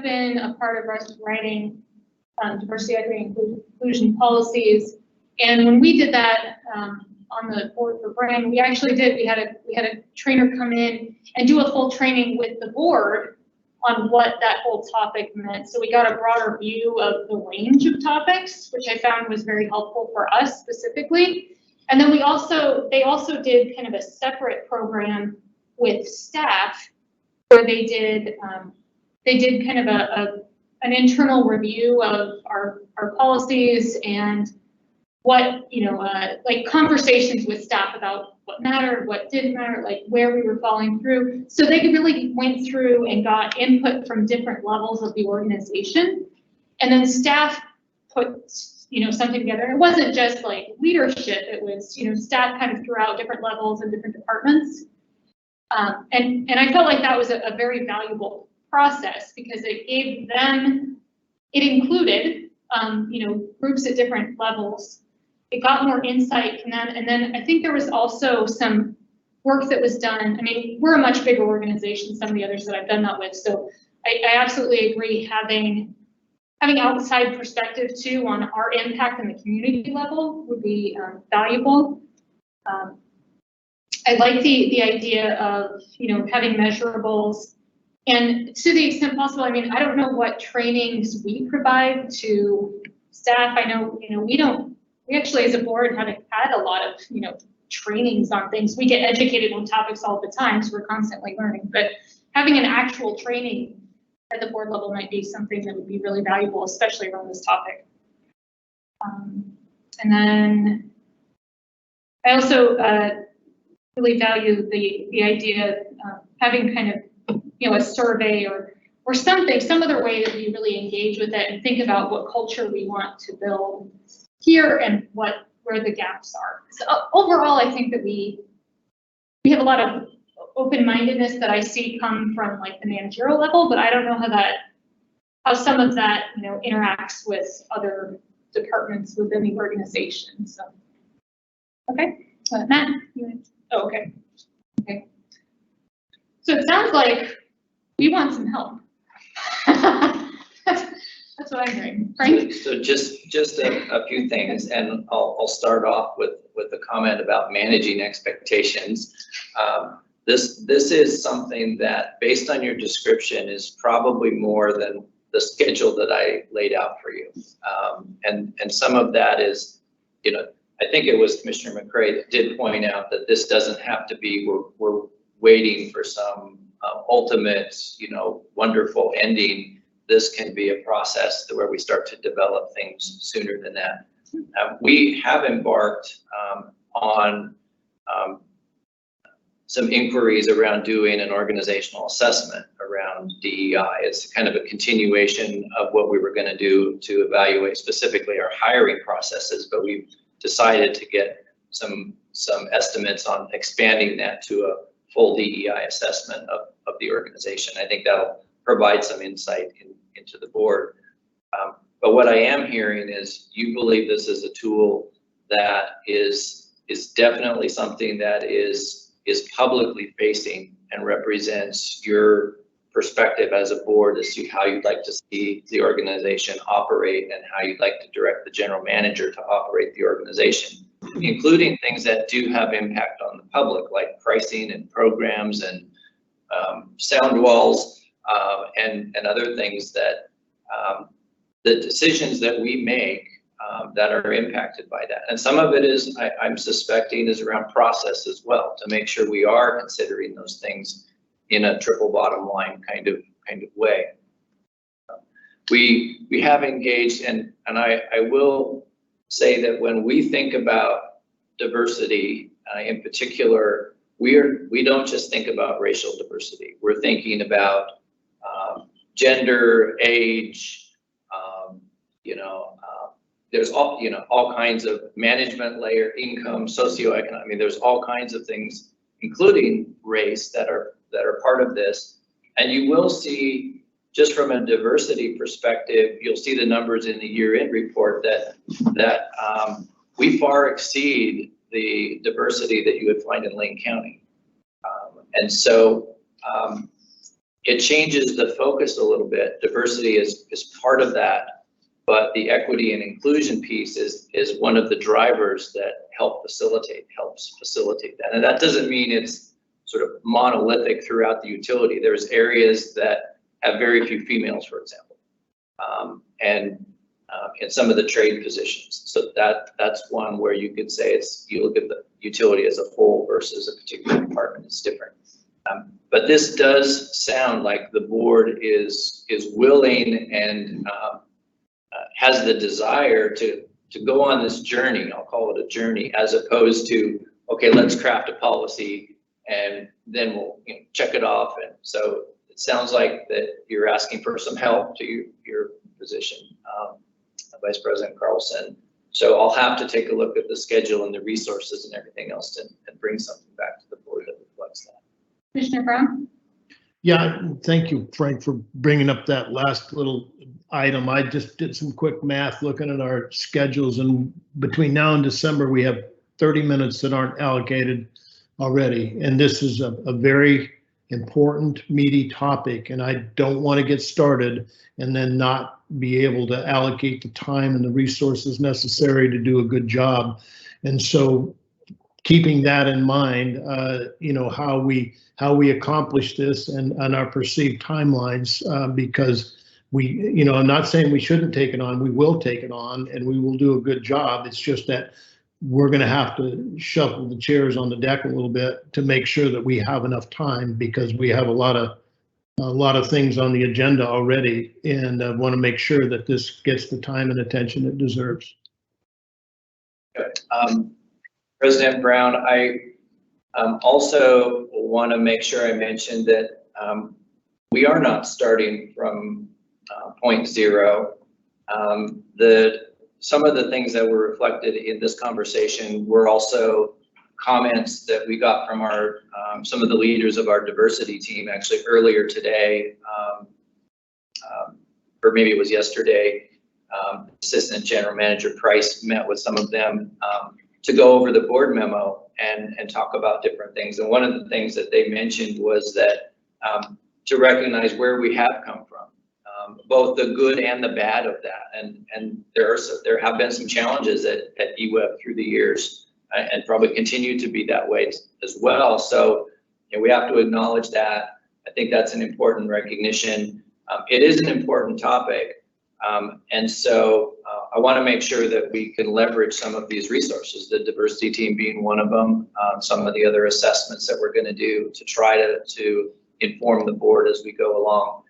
been a part of writing diversity, equity, and inclusion policies. And when we did that on the board for Brand, we actually did. We had a trainer come in and do a full training with the board on what that whole topic meant. So we got a broader view of the range of topics, which I found was very helpful for us specifically. And then they also did kind of a separate program with staff where they did kind of an internal review of our policies and what, like conversations with staff about what mattered, what didn't matter, like where we were falling through. So they really went through and got input from different levels of the organization. And then staff put, something together. And it wasn't just like leadership, it was, staff kind of throughout different levels and different departments. And I felt like that was a very valuable process because it gave them, it included, groups at different levels. It got more insight from them. And then I think there was also some work that was done. I mean, we're a much bigger organization than some of the others that I've done that with. So I absolutely agree having outside perspective too on our impact on the community level would be valuable. I like the idea of, having measurables. And to the extent possible, I mean, I don't know what trainings we provide to staff. I know, we actually as a board haven't had a lot of, trainings on things. We get educated on topics all the time, so we're constantly learning. But having an actual training at the board level might be something that would be really valuable, especially around this topic. And then I also really value the idea of having kind of, a survey or something, some other way that we really engage with it and think about what culture we want to build here and where the gaps are. So overall, I think that we have a lot of open-mindedness that I see come from like the managerial level, but I don't know how some of that, interacts with other departments within the organization. So, okay, Matt, okay. So it sounds like we want some help. That's what I'm hearing, Frank. So just a few things, and I'll start off with a comment about managing expectations. This is something that, based on your description, is probably more than the schedule that I laid out for you. And some of that is, I think it was Commissioner McCray that did point out that this doesn't have to be, we're waiting for some ultimate, wonderful ending. This can be a process where we start to develop things sooner than that. We have embarked on some inquiries around doing an organizational assessment around DEI. It's kind of a continuation of what we were going to do to evaluate specifically our hiring processes, but we've decided to get some estimates on expanding that to a full DEI assessment of the organization. I think that'll provide some insight into the board. But what I am hearing is you believe this is a tool that is definitely something that is publicly facing and represents your perspective as a board as to how you'd like to see the organization operate and how you'd like to direct the general manager to operate the organization, including things that do have impact on the public, like pricing and programs and sound walls and other things that the decisions that we make that are impacted by that. And some of it is, I'm suspecting, is around process as well, to make sure we are considering those things in a triple bottom line kind of way. We have engaged, and I will say that when we think about diversity in particular, we don't just think about racial diversity. We're thinking about gender, age, there's all kinds of management layer, income, socioeconomic. I mean, there's all kinds of things, including race, that are part of this. And you will see, just from a diversity perspective, you'll see the numbers in the year-end report that we far exceed the diversity that you would find in Lane County. And so it changes the focus a little bit. Diversity is part of that. But the equity and inclusion piece is one of the drivers that helps facilitate that. And that doesn't mean it's sort of monolithic throughout the utility. There's areas that have very few females, for example, and in some of the trade positions. So that's one where you could say you look at the utility as a whole versus a particular department, it's different. But this does sound like the board is willing and has the desire to go on this journey. I'll call it a journey, as opposed to, okay, let's craft a policy and then we'll check it off. And so it sounds like that you're asking for some help to your position, Vice President Carlson. So I'll have to take a look at the schedule and the resources and everything else and bring something back to the board that reflects that. Commissioner Brown? Yeah, thank you, Frank, for bringing up that last little item. I just did some quick math looking at our schedules, and between now and December, we have 30 minutes that aren't allocated already. And this is a very important, meaty topic, and I don't want to get started and then not be able to allocate the time and the resources necessary to do a good job. And so keeping that in mind, how we accomplish this and our perceived timelines, because I'm not saying we shouldn't take it on, we will take it on and we will do a good job. It's just that we're going to have to shuffle the chairs on the deck a little bit to make sure that we have enough time, because we have a lot of things on the agenda already, and I want to make sure that this gets the time and attention it deserves. Good. President Brown, I also want to make sure I mention that we are not starting from point zero. Some of the things that were reflected in this conversation were also comments that we got from our some of the leaders of our diversity team actually earlier today, or maybe it was yesterday. Assistant General Manager Price met with some of them to go over the board memo and talk about different things. And one of the things that they mentioned was that to recognize where we have come from, both the good and the bad of that. And there have been some challenges at EWEB through the years, and probably continue to be that way as well. So we have to acknowledge that. I think that's an important recognition. It is an important topic. And so I want to make sure that we can leverage some of these resources, the diversity team being one of them, some of the other assessments that we're going to do to try to inform the board as we go along.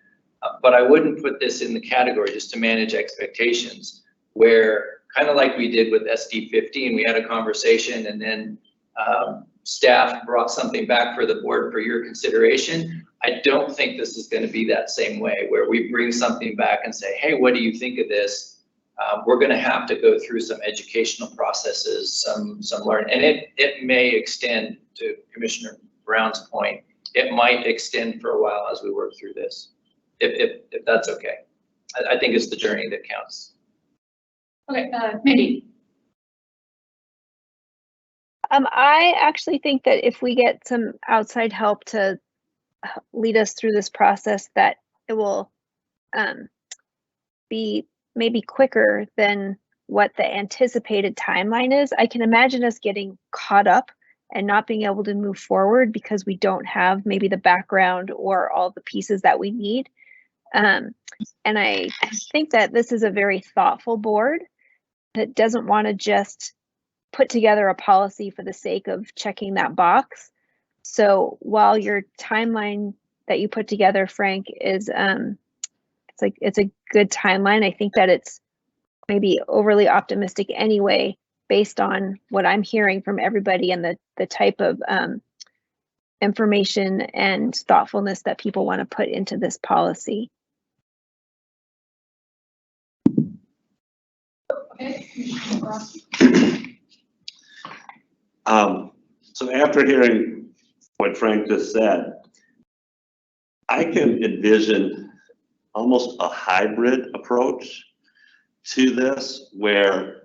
But I wouldn't put this in the category, just to manage expectations, where kind of like we did with SD 15, we had a conversation and then staff brought something back for the board for your consideration. I don't think this is going to be that same way, where we bring something back and say, hey, what do you think of this? We're going to have to go through some educational processes, some learning, and it may extend, to Commissioner Brown's point, it might extend for a while as we work through this, if that's okay. I think it's the journey that counts. Okay, Mindy. I actually think that if we get some outside help to lead us through this process, that it will be maybe quicker than what the anticipated timeline is. I can imagine us getting caught up and not being able to move forward because we don't have maybe the background or all the pieces that we need. And I think that this is a very thoughtful board that doesn't want to just put together a policy for the sake of checking that box. So while your timeline that you put together, Frank, is it's a good timeline, I think that it's maybe overly optimistic anyway, based on what I'm hearing from everybody and the type of information and thoughtfulness that people want to put into this policy. So after hearing what Frank just said, I can envision almost a hybrid approach to this, where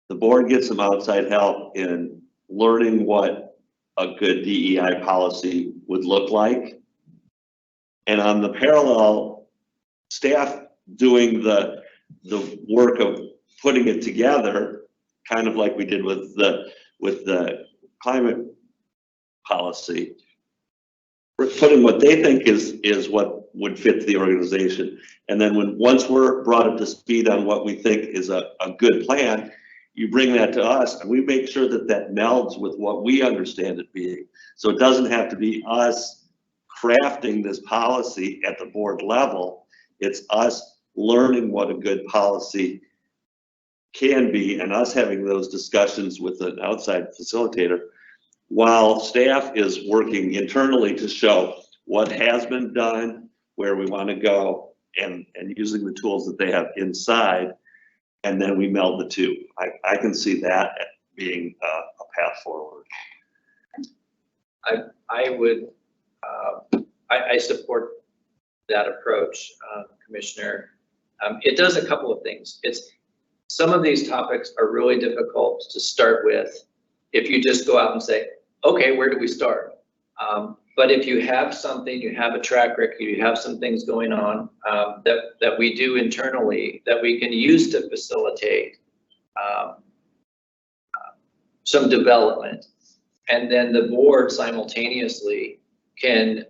the board gets some outside help in learning what a good DEI policy would look like. And on the parallel, staff doing the work of putting it together, kind of like we did with the climate policy, putting what they think is what would fit the organization. And then once we're brought up to speed on what we think is a good plan, you bring that to us and we make sure that that melds with what we understand it being. So it doesn't have to be us crafting this policy at the board level. It's us learning what a good policy can be and us having those discussions with an outside facilitator while staff is working internally to show what has been done, where we want to go, and using the tools that they have inside, and then we meld the two. I can see that being a path forward. I support that approach, Commissioner. It does a couple of things. Some of these topics are really difficult to start with if you just go out and say, okay, where do we start? But if you have something, you have a track record, you have some things going on that we do internally that we can use to facilitate some development. And then the board simultaneously can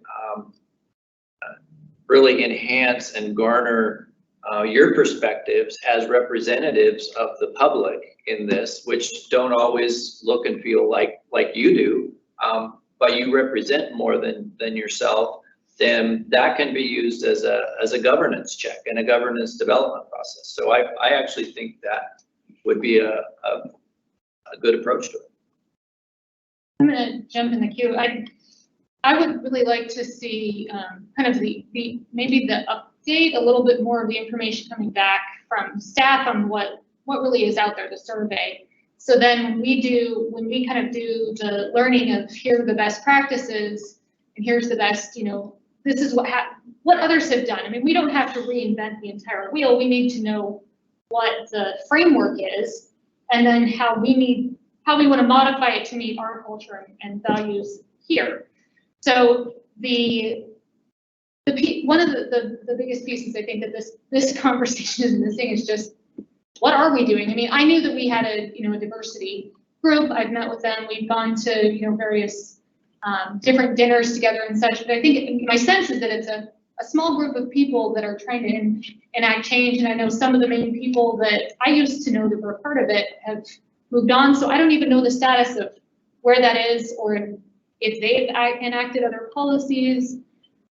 really enhance and garner your perspectives as representatives of the public in this, which don't always look and feel like you do, but you represent more than yourself, then that can be used as a governance check and a governance development process. So I actually think that would be a good approach to it. I'm going to jump in the queue. I would really like to see kind of maybe the update, a little bit more of the information coming back from staff on what really is out there, the survey. So then when we kind of do the learning of here are the best practices and here's the best, this is what others have done. I mean, we don't have to reinvent the entire wheel. We need to know what the framework is and then how we want to modify it to meet our culture and values here. So one of the biggest pieces I think that this conversation is missing is just what are we doing? I mean, I knew that we had a diversity group. I've met with them. We've gone to various different dinners together and such. But I think my sense is that it's a small group of people that are trying to enact change. And I know some of the main people that I used to know that were part of it have moved on. So I don't even know the status of where that is or if they've enacted other policies,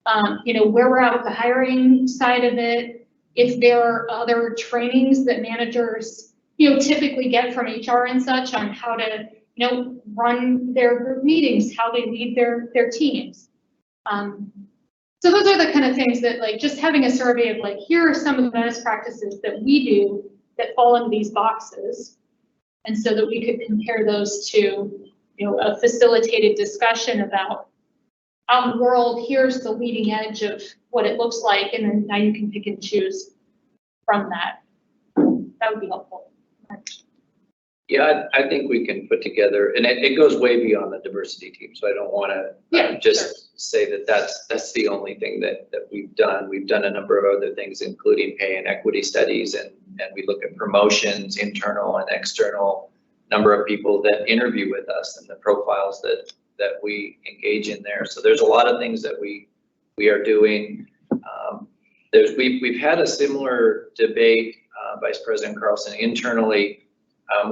where we're at with the hiring side of it, if there are other trainings that managers, typically get from HR and such on how to, run their group meetings, how they lead their teams. So those are the kind of things that just having a survey of here are some of the best practices that we do that fall into these boxes. And so that we could compare those to, a facilitated discussion about out in the world, here's the leading edge of what it looks like, and then now you can pick and choose from that. That would be helpful. Yeah, I think we can put together, and it goes way beyond the diversity team, so I don't want to say that that's the only thing that we've done. We've done a number of other things, including pay and equity studies, and we look at promotions, internal and external, number of people that interview with us and the profiles that we engage in there. So there's a lot of things that we are doing. We've had a similar debate, Vice President Carlson, internally.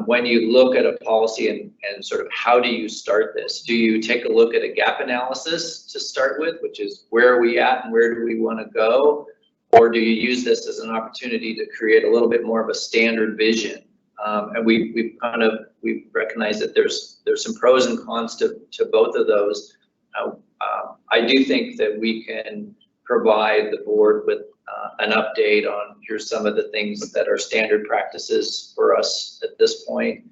When you look at a policy and sort of how do you start this? Do you take a look at a gap analysis to start with, which is where are we at and where do we want to go? Or do you use this as an opportunity to create a little bit more of a standard vision? And we've recognized that there's some pros and cons to both of those. I do think that we can provide the board with an update on here's some of the things that are standard practices for us at this point,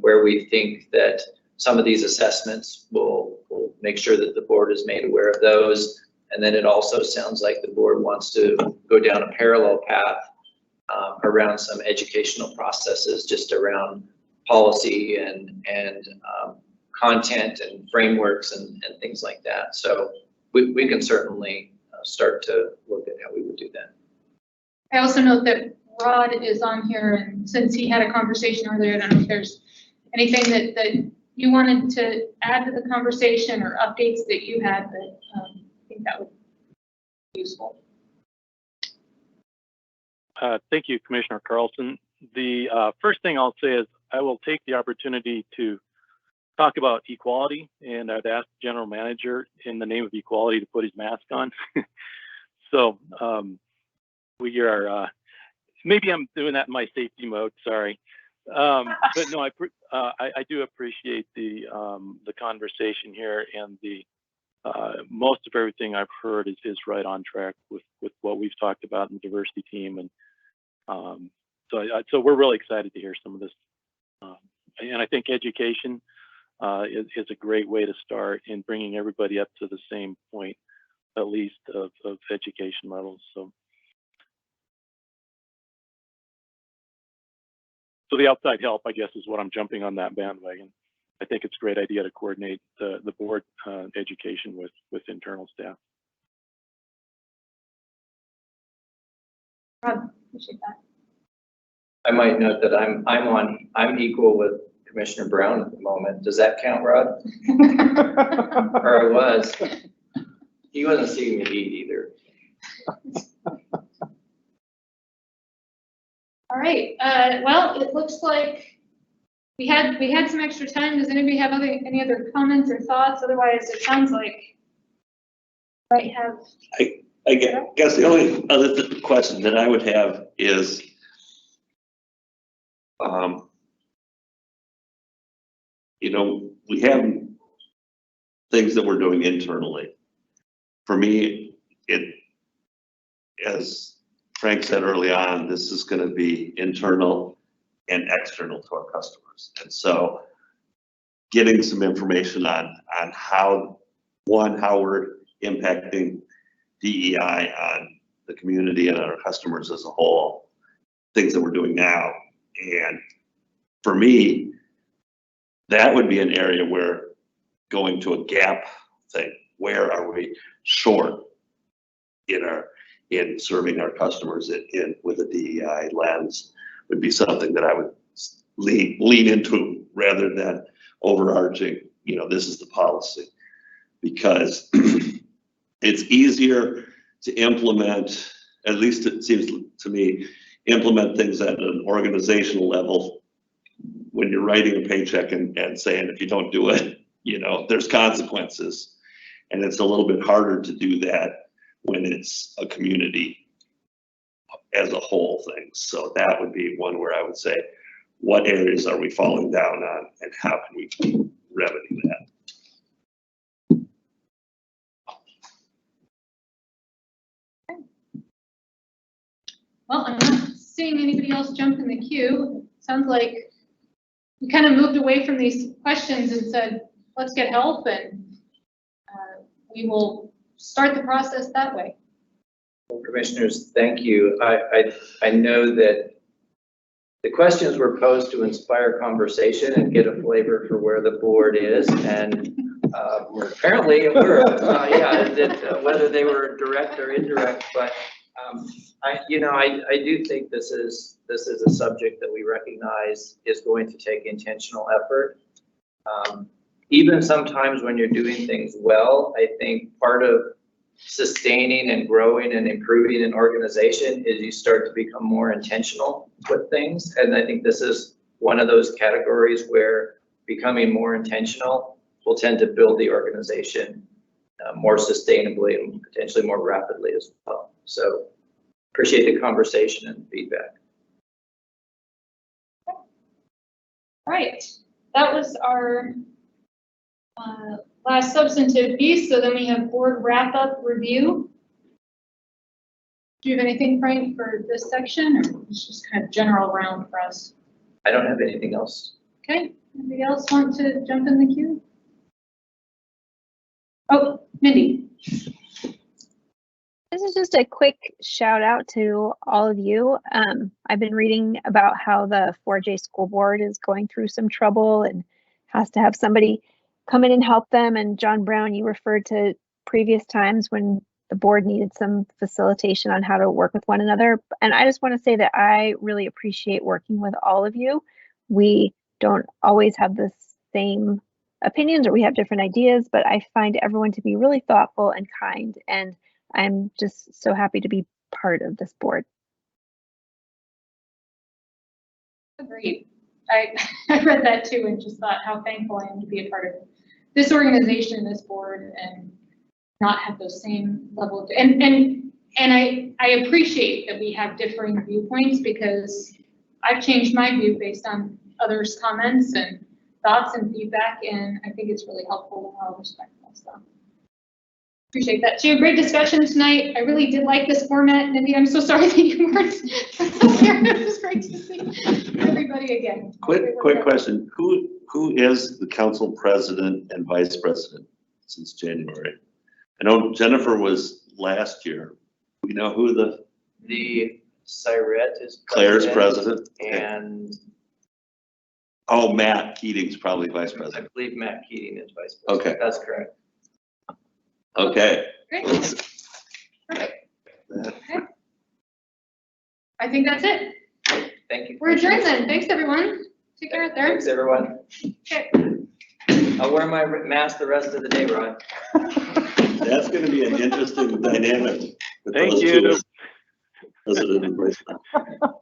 where we think that some of these assessments will make sure that the board is made aware of those. And then it also sounds like the board wants to go down a parallel path around some educational processes, just around policy and content and frameworks and things like that. So we can certainly start to look at how we would do that. I also note that Rod is on here, and since he had a conversation earlier, I don't know if there's anything that you wanted to add to the conversation or updates that you had that think that would be useful. Thank you, Commissioner Carlson. The first thing I'll say is I will take the opportunity to talk about equality, and I'd ask the general manager in the name of equality to put his mask on. So we are, maybe I'm doing that in my safety mode, sorry. But no, I do appreciate the conversation here, and the most of everything I've heard is right on track with what we've talked about in the diversity team. And so we're really excited to hear some of this. And I think education is a great way to start in bringing everybody up to the same point, at least of education levels. So the outside help, I guess, is what I'm jumping on that bandwagon. I think it's a great idea to coordinate the board education with internal staff. Rob, appreciate that. I might note that I'm equal with Commissioner Brown at the moment. Does that count, Rod? Or I was. He wasn't seeing me eat either. All right, well, it looks like we had some extra time. Does anybody have any other comments or thoughts? Otherwise, it sounds like I have. I guess the only other question that I would have is, we have things that we're doing internally. For me, as Frank said early on, this is going to be internal and external to our customers. And so getting some information on how we're impacting DEI on the community and our customers as a whole, things that we're doing now. And for me, that would be an area where going to a gap thing, where are we short in serving our customers with a DEI lens, would be something that I would lean into rather than overarching, this is the policy. Because it's easier to implement, at least it seems to me, implement things at an organizational level when you're writing a paycheck and saying, if you don't do it, there's consequences. And it's a little bit harder to do that when it's a community as a whole thing. So that would be one where I would say, what areas are we falling down on and how can we remedy that? Well, I'm not seeing anybody else jump in the queue. Sounds like we kind of moved away from these questions and said, let's get help, and we will start the process that way. Well, Commissioners, thank you. I know that the questions were posed to inspire conversation and get a flavor for where the board is, and apparently it worked. Whether they were direct or indirect, but I do think this is a subject that we recognize is going to take intentional effort. Even sometimes when you're doing things well, I think part of sustaining and growing and improving an organization is you start to become more intentional with things. And I think this is one of those categories where becoming more intentional will tend to build the organization more sustainably and potentially more rapidly as well. So appreciate the conversation and feedback. All right, that was our last substantive piece. So then we have board wrap-up review. Do you have anything, Frank, for this section, or it's just kind of general round for us? I don't have anything else. Okay, anybody else want to jump in the queue? Oh, Mindy. This is just a quick shout out to all of you. I've been reading about how the 4J school board is going through some trouble and has to have somebody come in and help them. And John Brown, you referred to previous times when the board needed some facilitation on how to work with one another. And I just want to say that I really appreciate working with all of you. We don't always have the same opinions or we have different ideas, but I find everyone to be really thoughtful and kind, and I'm just so happy to be part of this board. Agreed. I read that too and just thought how thankful I am to be a part of this organization, this board, and not have those same level of, and I appreciate that we have differing viewpoints, because I've changed my view based on others' comments and thoughts and feedback, and I think it's really helpful and well respectful. So appreciate that. So great discussion tonight. I really did like this format. Naveen, I'm so sorry that you weren't here. It was great to see everybody again. Quick question. Who is the council president and vice president since January? I know Jennifer was last year. We know who the Cyrette is. Claire's president. And oh, Matt Keating's probably vice I president. believe Matt Keating is vice president. Okay. That's correct. Okay. Great. Perfect. Okay. I think that's it. Thank you. We're adjourned then. Thanks, everyone. Take care out there. Thanks, everyone. Okay. I'll wear my mask the rest of the day, Ron. That's going to be an interesting dynamic. with Thank those you. two, president and vice president.